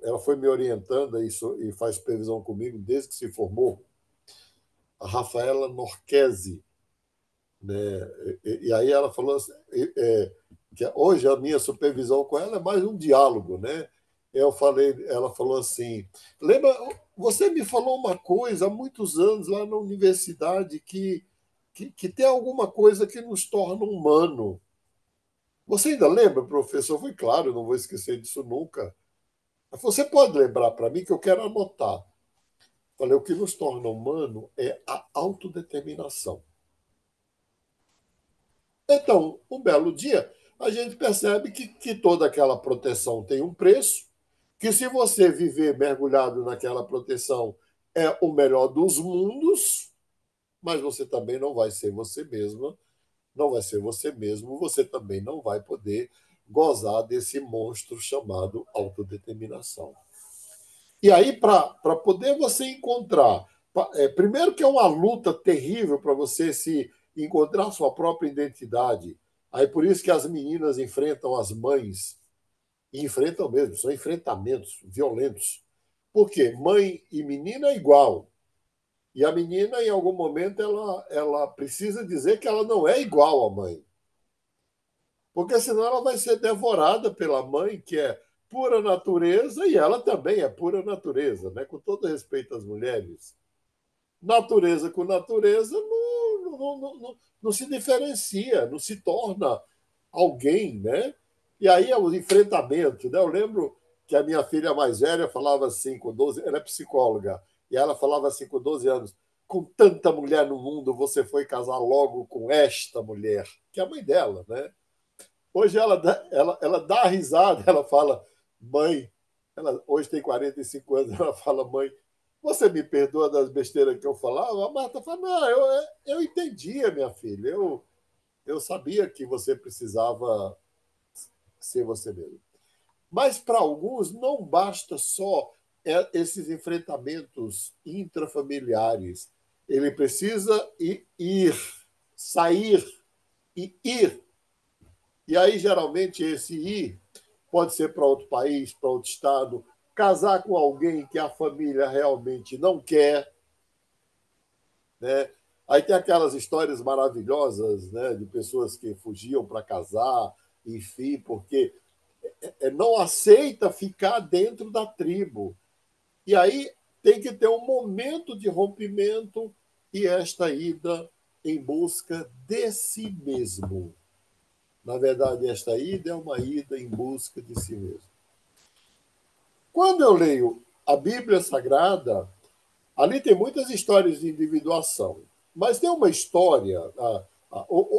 Speaker 3: ela foi me orientando e faz supervisão comigo desde que se formou, a Rafaela Norquesi, né? E aí ela falou assim, que hoje a minha supervisão com ela é mais um diálogo, né? Ela falou assim, lembra, você me falou uma coisa há muitos anos lá na universidade que tem alguma coisa que nos torna humano. Você ainda lembra, professor? Foi claro, eu não vou esquecer disso nunca. Você pode lembrar para mim que eu quero anotar. Falei, o que nos torna humano é a autodeterminação. Então, um belo dia, a gente percebe que toda aquela proteção tem um preço, que se você viver mergulhado naquela proteção é o melhor dos mundos, mas você também não vai ser você mesma, não vai ser você mesmo, você também não vai poder gozar desse monstro chamado autodeterminação. E aí, para poder você encontrar, primeiro que é uma luta terrível para você se encontrar sua própria identidade. Aí por isso que as meninas enfrentam as mães, e enfrentam mesmo, são enfrentamentos violentos. Por quê? Mãe e menina é igual. E a menina, em algum momento, ela precisa dizer que ela não é igual à mãe. Porque senão ela vai ser devorada pela mãe, que é pura natureza, e ela também é pura natureza, né? Com todo respeito às mulheres. Natureza com natureza não se diferencia, não se torna alguém, né? E aí é o enfrentamento, né? Eu lembro que a minha filha mais velha falava assim, com 12, ela é psicóloga, e ela falava assim com 12 anos, com tanta mulher no mundo, você foi casar logo com esta mulher, que é a mãe dela, né? Hoje ela dá risada, ela fala, mãe, ela hoje tem 45 anos, ela fala, mãe, você me perdoa das besteiras que eu falava? A Marta fala, não, eu entendia, minha filha, eu sabia que você precisava ser você mesmo. Mas para alguns não basta só esses enfrentamentos intrafamiliares. Ele precisa ir, sair e ir. E aí, geralmente, esse ir pode ser para outro país, para outro estado, casar com alguém que a família realmente não quer, né? Aí tem aquelas histórias maravilhosas, né, de pessoas que fugiam para casar, enfim, porque não aceita ficar dentro da tribo. E aí tem que ter um momento de rompimento e esta ida em busca de si mesmo. Na verdade, esta ida é uma ida em busca de si mesmo. Quando eu leio a Bíblia Sagrada, ali tem muitas histórias de individuação, mas tem uma história,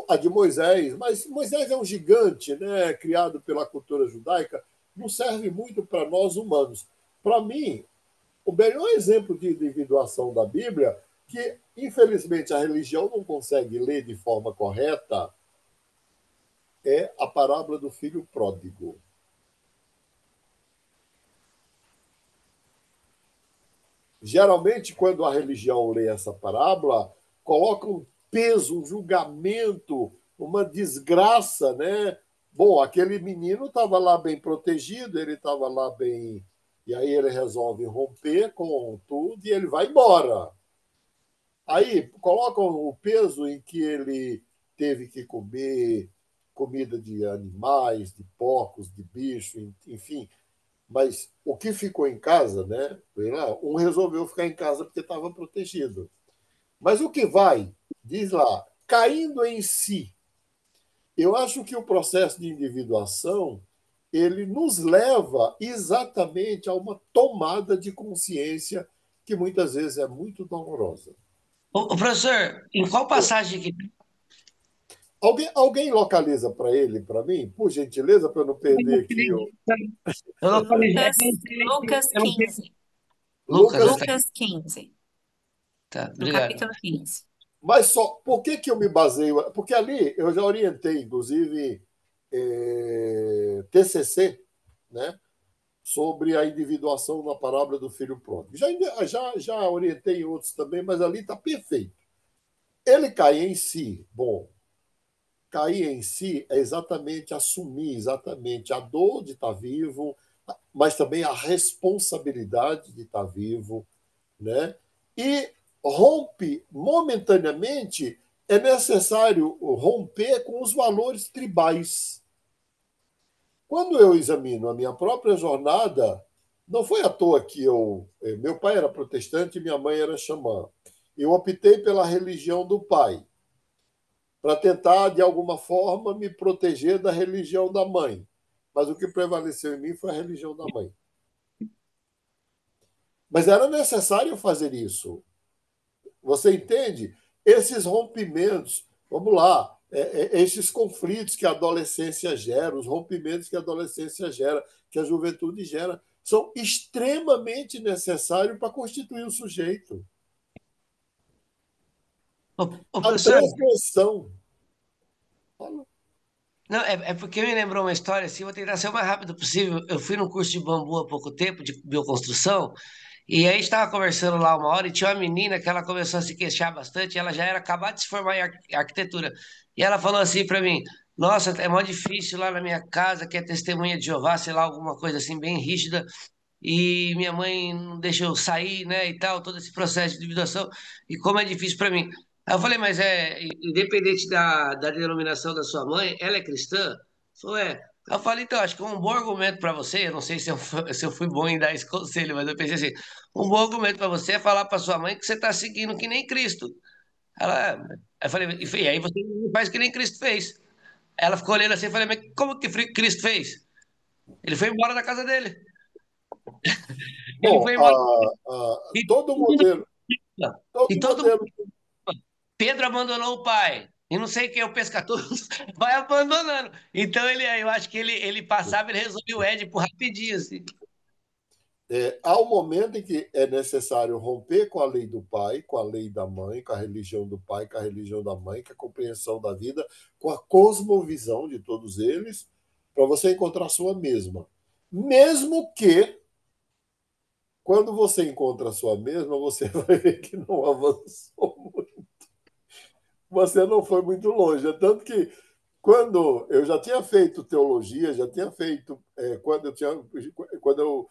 Speaker 3: a de Moisés, mas Moisés é um gigante, né, criado pela cultura judaica, não serve muito para nós humanos. Para mim, o melhor exemplo de individuação da Bíblia, que infelizmente a religião não consegue ler de forma correta, é a parábola do filho pródigo. Geralmente, quando a religião lê essa parábola, coloca um peso, um julgamento, uma desgraça, né? Bom, aquele menino estava lá bem protegido, ele estava lá bem. E aí ele resolve romper com tudo e ele vai embora. Aí colocam o peso em que ele teve que comer comida de animais, de porcos, de bicho, enfim. Mas o que ficou em casa, né? Um resolveu ficar em casa porque estava protegido. Mas o que vai, diz lá, caindo em si. Eu acho que o processo de individuação ele nos leva exatamente a uma tomada de consciência que muitas vezes é muito dolorosa.
Speaker 2: Ô, professor, em qual passagem que
Speaker 3: Alguém localiza para ele, para mim, por gentileza, para eu não perder aqui o
Speaker 2: eu localizei?
Speaker 1: Lucas
Speaker 2: Eu não sei.
Speaker 1: 15.
Speaker 2: Lucas,
Speaker 3: Lucas.
Speaker 2: tá,
Speaker 1: Lucas 15,
Speaker 2: tá,
Speaker 1: no
Speaker 2: obrigado.
Speaker 1: capítulo 15.
Speaker 3: Mas só, por que, que eu me baseio? Porque ali eu já orientei, inclusive, TCC, né, sobre a individuação na parábola do filho pródigo. Já orientei em outros também, mas ali está perfeito. Ele cai em si. Bom, cair em si é exatamente assumir exatamente a dor de estar vivo, mas também a responsabilidade de estar vivo, né? E rompe momentaneamente, é necessário romper com os valores tribais. Quando eu examino a minha própria jornada, não foi à toa que meu pai era protestante e minha mãe era xamã. Eu optei pela religião do pai, para tentar, de alguma forma, me proteger da religião da mãe. Mas o que prevaleceu em mim foi a religião da mãe. Mas era necessário fazer isso. Você entende? Esses rompimentos, vamos lá, esses conflitos que a adolescência gera, os rompimentos que a adolescência gera, que a juventude gera, são extremamente necessários para constituir o sujeito.
Speaker 2: Ô,
Speaker 3: A
Speaker 2: professor,
Speaker 3: transgressão.
Speaker 2: não, é porque me lembrou uma história assim, vou tentar ser o mais rápido possível. Eu fui num curso de bambu há pouco tempo, de bioconstrução, e aí estava conversando lá uma hora e tinha uma menina que ela começou a se queixar bastante, ela já era acabada de se formar em arquitetura. E ela falou assim para mim: Nossa, é mó difícil lá na minha casa, que é testemunha de Jeová, sei lá, alguma coisa assim, bem rígida, e minha mãe não deixa eu sair, né, e tal, todo esse processo de individuação, e como é difícil para mim. Aí eu falei, mas independente da denominação da sua mãe, ela é cristã? Ela falou, é. Aí eu falei, então, acho que um bom argumento para você, eu não sei se eu fui bom em dar esse conselho, mas eu pensei assim, um bom argumento para você é falar para sua mãe que você está seguindo que nem Cristo. Ela, é. Aí eu falei, e aí você faz que nem Cristo fez. Ela ficou olhando assim, eu falei, mas como que Cristo fez? Ele foi embora da casa dele. Ele
Speaker 3: Bom,
Speaker 2: foi embora. E
Speaker 3: todo modelo,
Speaker 2: E
Speaker 3: todo
Speaker 2: todo
Speaker 3: modelo.
Speaker 2: Pedro abandonou o pai. E não sei quem é o pescador, vai abandonando. Então eu acho que ele passava, ele resolveu o Édipo rapidinho, assim.
Speaker 3: Há um momento em que é necessário romper com a lei do pai, com a lei da mãe, com a religião do pai, com a religião da mãe, com a compreensão da vida, com a cosmovisão de todos eles, para você encontrar a sua mesma. Mesmo que, quando você encontra a sua mesma, você vai ver que não avançou muito. Você não foi muito longe. É tanto que, quando eu já tinha feito teologia, já tinha feito. Quando eu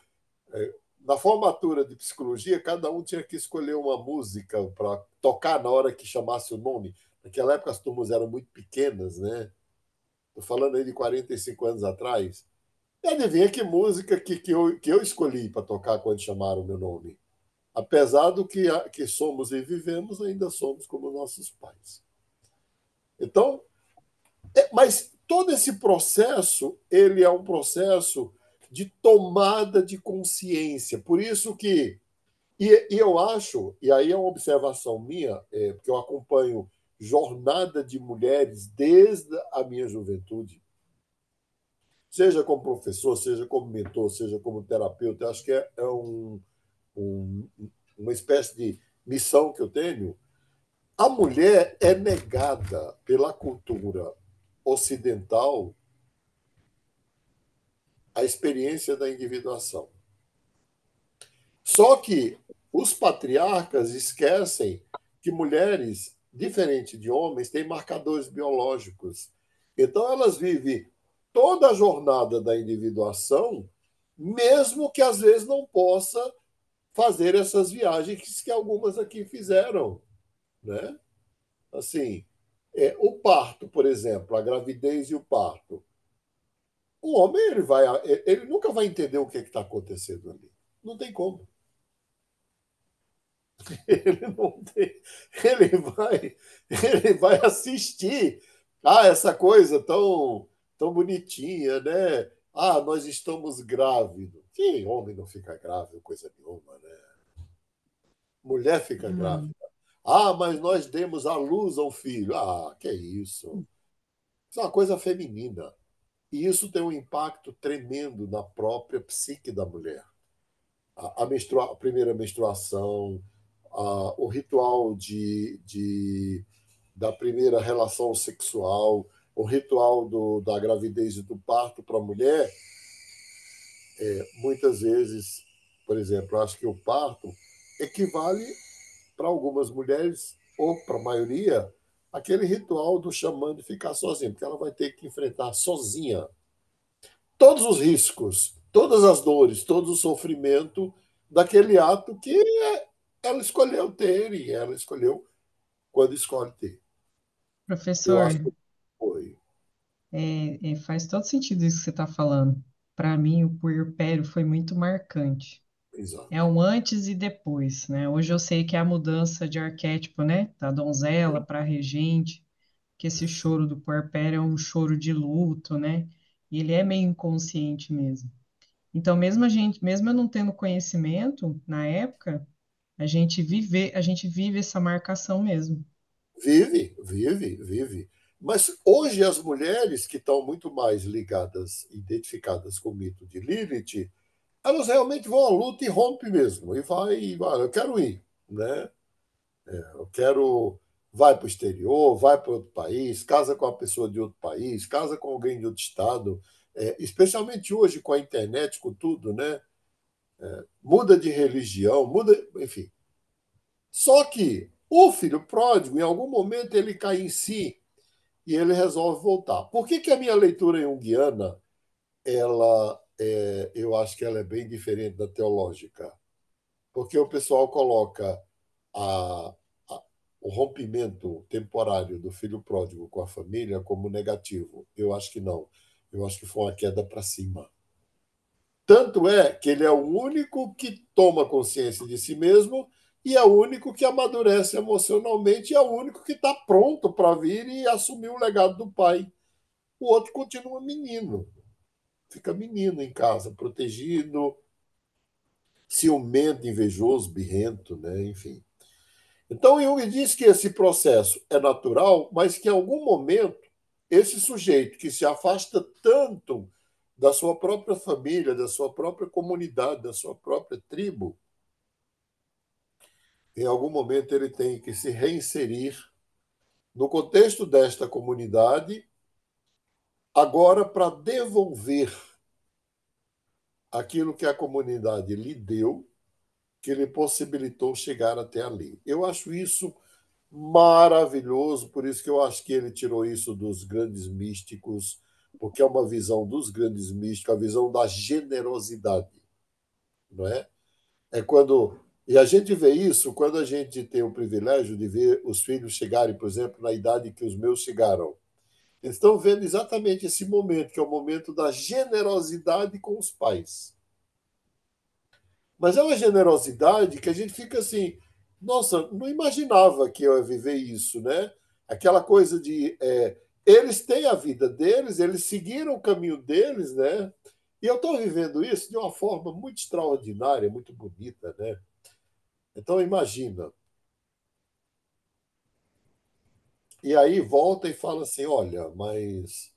Speaker 3: na formatura de psicologia, cada um tinha que escolher uma música para tocar na hora que chamasse o nome. Naquela época as turmas eram muito pequenas, né? Estou falando aí de 45 anos atrás. E adivinha que música que eu escolhi para tocar quando chamaram o meu nome? Apesar do que somos e vivemos, ainda somos como nossos pais. Então, mas todo esse processo, ele é um processo de tomada de consciência. Por isso que e eu acho, e aí é uma observação minha, porque eu acompanho jornada de mulheres desde a minha juventude, seja como professor, seja como mentor, seja como terapeuta, eu acho que um, uma espécie de missão que eu tenho. A mulher é negada pela cultura ocidental a experiência da individuação. Só que os patriarcas esquecem que mulheres, diferente de homens, têm marcadores biológicos. Então, elas vivem toda a jornada da individuação, mesmo que às vezes não possa fazer essas viagens que algumas aqui fizeram. né? Assim, o parto, por exemplo, a gravidez e o parto. O homem ele nunca vai entender o que está acontecendo ali. Não tem como. Ele não tem, ele vai, ele vai assistir essa coisa tão bonitinha, né? Nós estamos grávidos. Que homem não fica grávido, coisa nenhuma, né? Mulher fica
Speaker 4: Hum.
Speaker 3: grávida. Mas nós demos à luz ao filho. Que é isso? Isso é uma coisa feminina. E isso tem um impacto tremendo na própria psique da mulher. A primeira menstruação, o ritual da primeira relação sexual, o ritual da gravidez e do parto para a mulher, muitas vezes, por exemplo, eu acho que o parto equivale para algumas mulheres, ou para a maioria, aquele ritual do xamã de ficar sozinho, porque ela vai ter que enfrentar sozinha todos os riscos, todas as dores, todo o sofrimento daquele ato que ela escolheu ter e ela escolheu quando escolhe ter. Eu acho
Speaker 5: Professor,
Speaker 3: que foi.
Speaker 5: faz todo sentido isso que você está falando. Para mim, o puerpério foi muito marcante. É
Speaker 3: Exato.
Speaker 5: um antes e depois, né? Hoje eu sei que é a mudança de arquétipo, né? Da donzela para a regente, que esse choro do puerpério é um choro de luto, né? E ele é meio inconsciente mesmo. Então, mesmo eu não tendo conhecimento na época, a gente vive essa marcação mesmo.
Speaker 3: Vive, vive, vive. Mas hoje as mulheres que estão muito mais ligadas, identificadas com o mito de Lilith, elas realmente vão à luta e rompem mesmo. E vai, eu quero ir, né? Eu quero. Vai para o exterior, vai para outro país, casa com uma pessoa de outro país, casa com alguém de outro estado. Especialmente hoje com a internet, com tudo, né? Muda de religião, muda, enfim. Só que o filho pródigo, em algum momento, ele cai em si e ele resolve voltar. Por que a minha leitura junguiana, eu acho que ela é bem diferente da teológica? Porque o pessoal coloca a, a- o rompimento temporário do filho pródigo com a família como negativo. Eu acho que não. Eu acho que foi uma queda para cima. Tanto é que ele é o único que toma consciência de si mesmo e é o único que amadurece emocionalmente e é o único que está pronto para vir e assumir o legado do pai. O outro continua menino, fica menino em casa, protegido, ciumento, invejoso, birrento, né? Enfim. Então, Jung diz que esse processo é natural, mas que em algum momento esse sujeito que se afasta tanto da sua própria família, da sua própria comunidade, da sua própria tribo, em algum momento ele tem que se reinserir no contexto desta comunidade, agora para devolver aquilo que a comunidade lhe deu, que lhe possibilitou chegar até ali. Eu acho isso maravilhoso, por isso que eu acho que ele tirou isso dos grandes místicos, porque é uma visão dos grandes místicos, a visão da generosidade, não é? E a gente vê isso quando a gente tem o privilégio de ver os filhos chegarem, por exemplo, na idade que os meus chegaram. Eles estão vendo exatamente esse momento, que é o momento da generosidade com os pais. Mas é uma generosidade que a gente fica assim, nossa, não imaginava que eu ia viver isso, né? Aquela coisa de eles têm a vida deles, eles seguiram o caminho deles, né? E eu estou vivendo isso de uma forma muito extraordinária, muito bonita, né? Então imagina. E aí volta e fala assim, olha, mas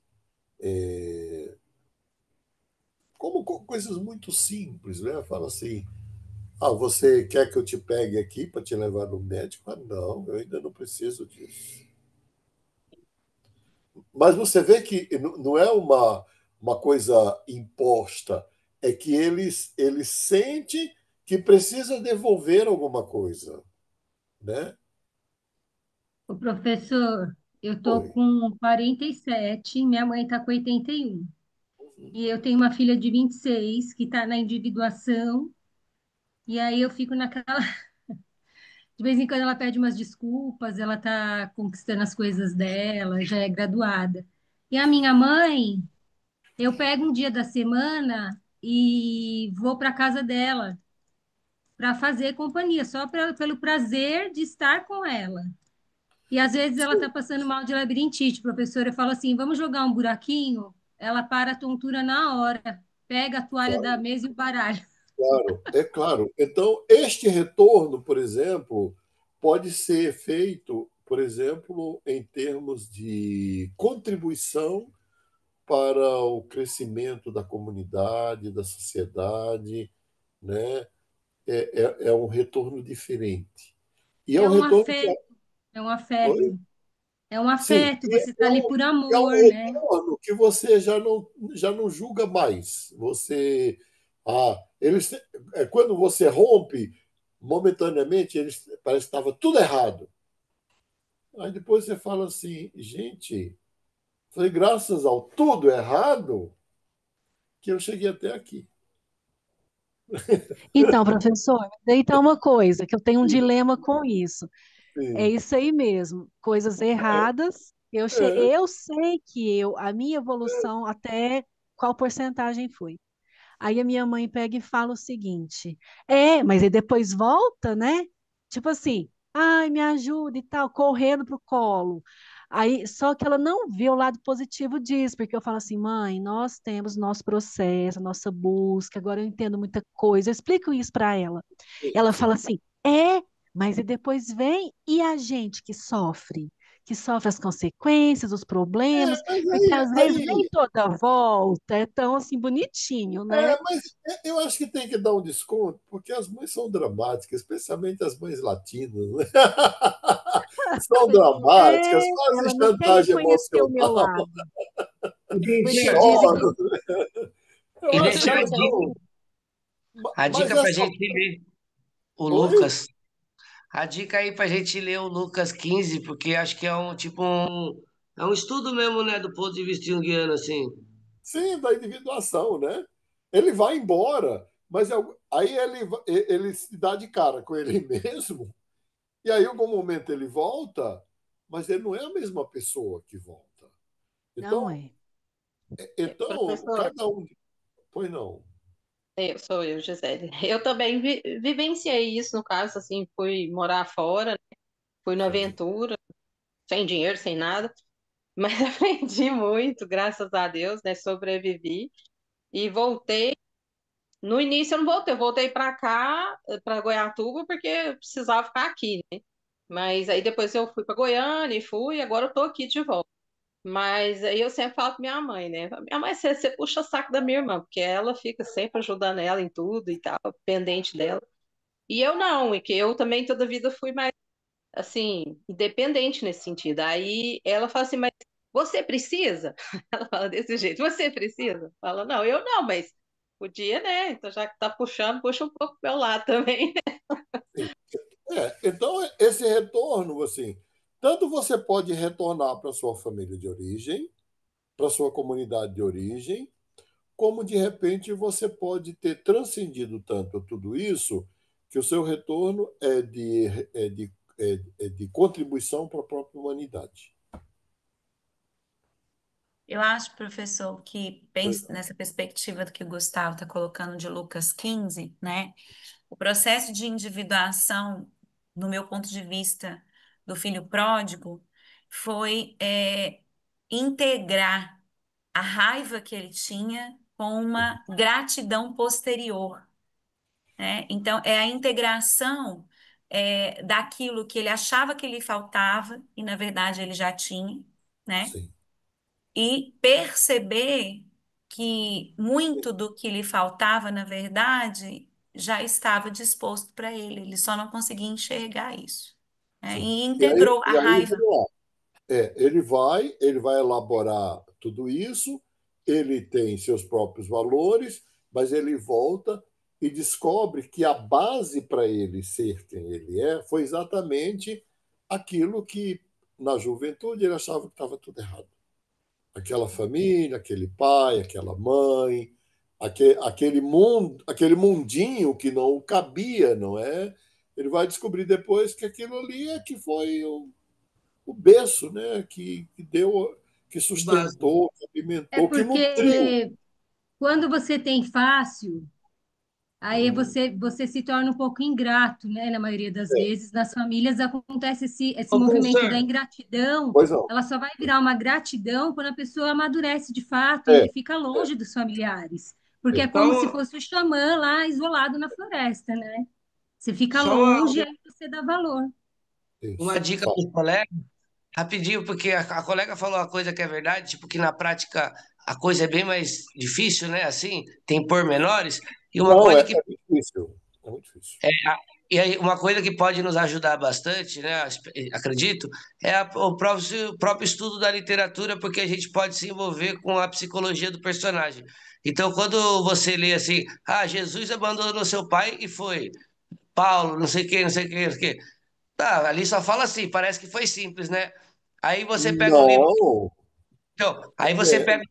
Speaker 3: como coisas muito simples, né? Fala assim, você quer que eu te pegue aqui para te levar no médico? Não, eu ainda não preciso disso. Mas você vê que não é uma coisa imposta, é que eles sentem que precisa devolver alguma coisa, né?
Speaker 6: O professor, eu tô
Speaker 3: Oi.
Speaker 6: com 47, minha mãe tá com 81. E eu tenho uma filha de 26 que está na individuação, e aí eu fico naquela De vez em quando ela pede umas desculpas, ela tá conquistando as coisas dela, já é graduada. E a minha mãe, eu pego um dia da semana e vou para casa dela para fazer companhia, só pelo prazer de estar com ela. E às vezes ela está passando mal de labirintite, professora. Eu falo assim: vamos jogar um buraquinho? Ela para a tontura na hora, pega a toalha da
Speaker 3: Claro,
Speaker 6: mesa e o baralho.
Speaker 3: claro, é claro. Então, este retorno, por exemplo, pode ser feito, por exemplo, em termos de contribuição para o crescimento da comunidade, da sociedade, né? É um retorno diferente. E é um
Speaker 6: É um
Speaker 3: retorno que.
Speaker 6: afeto, é um
Speaker 3: Oi?
Speaker 6: afeto, é um
Speaker 3: Sim,
Speaker 6: afeto. Você está ali por
Speaker 3: é um
Speaker 6: amor, né?
Speaker 3: retorno que você já não julga mais. Você. Eles, quando você rompe, momentaneamente, eles parece que estava tudo errado. Aí depois você fala assim, gente, foi graças ao tudo errado que eu cheguei até aqui.
Speaker 4: Então, professor, daí tá uma coisa, que eu tenho um dilema com isso. É
Speaker 3: Sim.
Speaker 4: isso aí mesmo, coisas erradas.
Speaker 3: É,
Speaker 4: Eu sei que a minha evolução até qual porcentagem foi. Aí a minha mãe pega e fala o seguinte: mas aí depois volta, né? Tipo assim, ai, me ajuda e tal, correndo pro colo. Aí, só que ela não vê o lado positivo disso, porque eu falo assim, mãe, nós temos nosso processo, nossa busca, agora eu entendo muita coisa. Eu explico isso para ela. Ela
Speaker 3: sim.
Speaker 4: fala assim, mas e depois vem e a gente que sofre as consequências, os problemas,
Speaker 3: Mas
Speaker 4: porque às vezes nem
Speaker 3: aí
Speaker 4: toda volta é tão assim bonitinho, né?
Speaker 3: mas eu acho que tem que dar um desconto, porque as mães são dramáticas, especialmente as mães latinas, né? São
Speaker 4: É,
Speaker 3: dramáticas, fazem
Speaker 4: ela não quer
Speaker 3: chantagem
Speaker 4: reconhecer o meu
Speaker 3: emocional,
Speaker 4: lado, porque
Speaker 2: Lígia,
Speaker 4: dizem que
Speaker 3: choram. Eu
Speaker 2: e
Speaker 3: acho
Speaker 2: deixa
Speaker 3: elas tão.
Speaker 2: a
Speaker 3: Mas
Speaker 2: dica para a
Speaker 3: essa.
Speaker 2: gente ler o
Speaker 3: Oi?
Speaker 2: Lucas. A dica aí para a gente ler o Lucas 15, porque acho que é um tipo é um estudo mesmo, né, do ponto de vista junguiano, assim.
Speaker 3: Sim, da individuação, né? Ele vai embora, mas aí ele se dá de cara com ele mesmo, e aí, em algum momento, ele volta, mas ele não é a mesma pessoa que volta.
Speaker 4: não
Speaker 3: Então,
Speaker 4: é.
Speaker 8: Professor,
Speaker 3: cada um. Pois não.
Speaker 8: sou eu, Gisele. Eu também vivenciei isso, no caso, assim, fui morar fora, né? Fui no
Speaker 3: Sim,
Speaker 8: Aventura, sem dinheiro, sem nada, mas aprendi muito, graças a Deus, né? Sobrevivi e voltei. No início eu não voltei, eu voltei para cá, para Goiatuba, porque eu precisava ficar aqui, né? Mas aí depois eu fui para Goiânia e fui, agora eu tô aqui de volta. Mas aí eu sempre falo com minha mãe, né? Minha mãe, você puxa o saco da minha irmã, porque ela fica sempre ajudando ela em tudo e tal, pendente dela. E eu não, e que eu também toda a vida fui mais, assim, independente nesse sentido. Aí ela fala assim, mas você precisa? Ela fala desse jeito, você precisa? Fala, não, eu não, mas podia, né? Então já que tá puxando, puxa um pouco pro meu lado também.
Speaker 3: sim. Então, esse retorno, assim, tanto você pode retornar para sua família de origem, para sua comunidade de origem, como de repente você pode ter transcendido tanto tudo isso que o seu retorno é de contribuição para a própria humanidade.
Speaker 1: Eu acho, professor, que nessa perspectiva do que o Gustavo está colocando de Lucas 15, né? O processo de individuação, no meu ponto de vista, do filho pródigo, foi integrar a raiva que ele tinha com uma gratidão posterior, né? Então, é a integração daquilo que ele achava que lhe faltava e, na verdade, ele já tinha, né?
Speaker 3: Sim,
Speaker 1: E perceber que muito do que lhe faltava, na verdade, já estava disposto para ele, ele só não conseguia enxergar isso, né?
Speaker 3: sim.
Speaker 1: E integrou a
Speaker 3: E aí
Speaker 1: raiva.
Speaker 3: vamos lá. Ele vai elaborar tudo isso, ele tem seus próprios valores, mas ele volta e descobre que a base para ele ser quem ele é foi exatamente aquilo que na juventude ele achava que estava tudo errado. Aquela família, aquele pai, aquela mãe, aquele mundo, aquele mundinho que não cabia, não é? Ele vai descobrir depois que aquilo ali é que foi o berço, né? Que deu, que
Speaker 2: O básico.
Speaker 3: sustentou, que
Speaker 6: É
Speaker 3: alimentou, que nutriu.
Speaker 6: porque quando você tem fácil, aí
Speaker 3: Hum,
Speaker 6: você se torna um pouco ingrato, né? Na maioria das
Speaker 3: é.
Speaker 6: vezes, nas famílias acontece esse
Speaker 2: Ô,
Speaker 6: movimento
Speaker 2: professor,
Speaker 6: da ingratidão.
Speaker 3: Pois não.
Speaker 6: Ela só vai virar uma gratidão quando a pessoa amadurece de fato
Speaker 3: É,
Speaker 6: e fica
Speaker 3: é,
Speaker 6: longe dos familiares. Porque é
Speaker 3: é.
Speaker 6: como se
Speaker 2: só,
Speaker 6: fosse o xamã lá isolado na floresta, né? Você fica
Speaker 2: só
Speaker 6: longe e aí você dá valor.
Speaker 2: uma
Speaker 3: Isso.
Speaker 2: dica
Speaker 3: Fala.
Speaker 2: para os colegas, rapidinho, porque a colega falou uma coisa que é verdade, tipo que na prática a coisa é bem mais difícil, né? Assim, tem pormenores. E uma
Speaker 3: Não,
Speaker 2: coisa
Speaker 3: é
Speaker 2: que
Speaker 3: muito difícil. É muito difícil.
Speaker 2: E aí, uma coisa que pode nos ajudar bastante, né, acredito, é o próprio estudo da literatura, porque a gente pode se envolver com a psicologia do personagem. Então, quando você lê assim, Jesus abandonou seu pai e foi, Paulo, não sei o quê, não sei o quê, não sei o quê. Tá, ali só fala assim, parece que foi simples, né? Aí você pega um livro,
Speaker 3: Não.
Speaker 2: então, aí você
Speaker 3: É,
Speaker 2: pega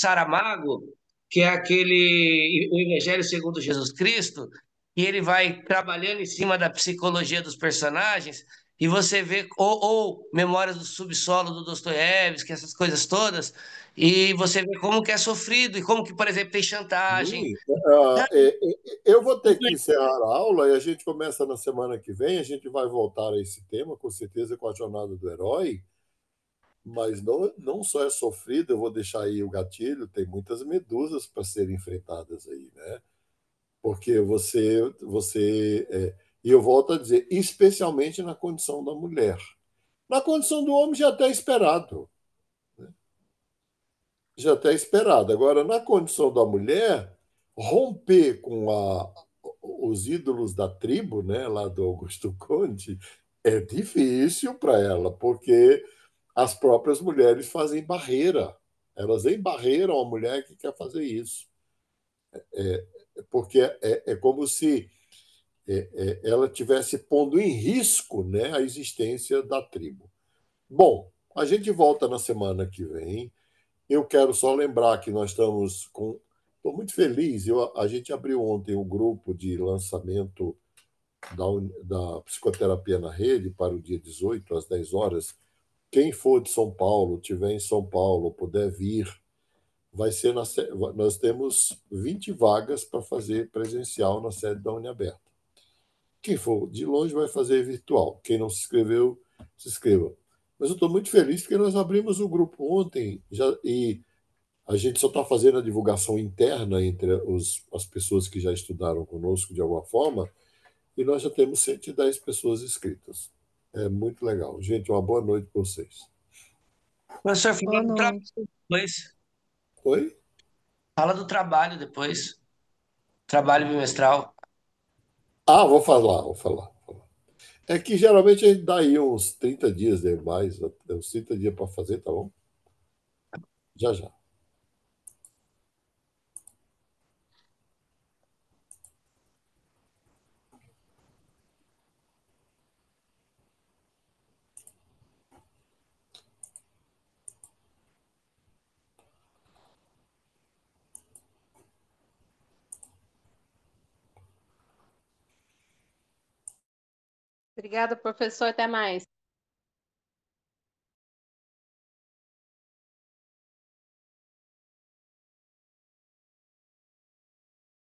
Speaker 2: Saramago, que é aquele o Evangelho segundo Jesus Cristo, e ele vai trabalhando em cima da psicologia dos personagens, e você vê, ou Memórias do Subsolo do Dostoiévski, essas coisas todas, e você vê como que é sofrido, e como que, por exemplo, tem chantagem.
Speaker 3: sim. Eu vou ter que encerrar a aula e a gente começa na semana que vem. A gente vai voltar a esse tema, com certeza, com a jornada do herói. Mas não só é sofrido, eu vou deixar aí o gatilho, tem muitas medusas para serem enfrentadas aí, né? Porque e eu volto a dizer, especialmente na condição da mulher. Na condição do homem já está esperado, já está esperado. Agora, na condição da mulher, romper com os ídolos da tribo, né, lá do Augusto Conte, é difícil para ela, porque as próprias mulheres fazem barreira. Elas embarreiram a mulher que quer fazer isso. Porque é como se ela tivesse pondo em risco, né, a existência da tribo. Bom, a gente volta na semana que vem. Eu quero só lembrar que nós estamos com. Estou muito feliz. A gente abriu ontem o grupo de lançamento da Psicoterapia na Rede para o dia 18, às 10 horas. Quem for de São Paulo, tiver em São Paulo, puder vir, vai ser nós temos 20 vagas para fazer presencial na sede da Uniaberta. Quem for de longe vai fazer virtual. Quem não se inscreveu, se inscreva. Mas eu estou muito feliz porque nós abrimos o grupo ontem e a gente só está fazendo a divulgação interna entre as pessoas que já estudaram conosco de alguma forma e nós já temos 110 pessoas inscritas. É muito legal. Gente, uma boa noite para vocês.
Speaker 2: Professor,
Speaker 4: Boa noite.
Speaker 3: Oi?
Speaker 2: fala do trabalho depois, trabalho bimestral.
Speaker 3: Ah, vou falar, vou falar. É que geralmente a gente dá aí uns 30 dias, né, mais, uns 30 dias para fazer, tá bom? Já, já.
Speaker 8: Obrigada, professor. Até mais.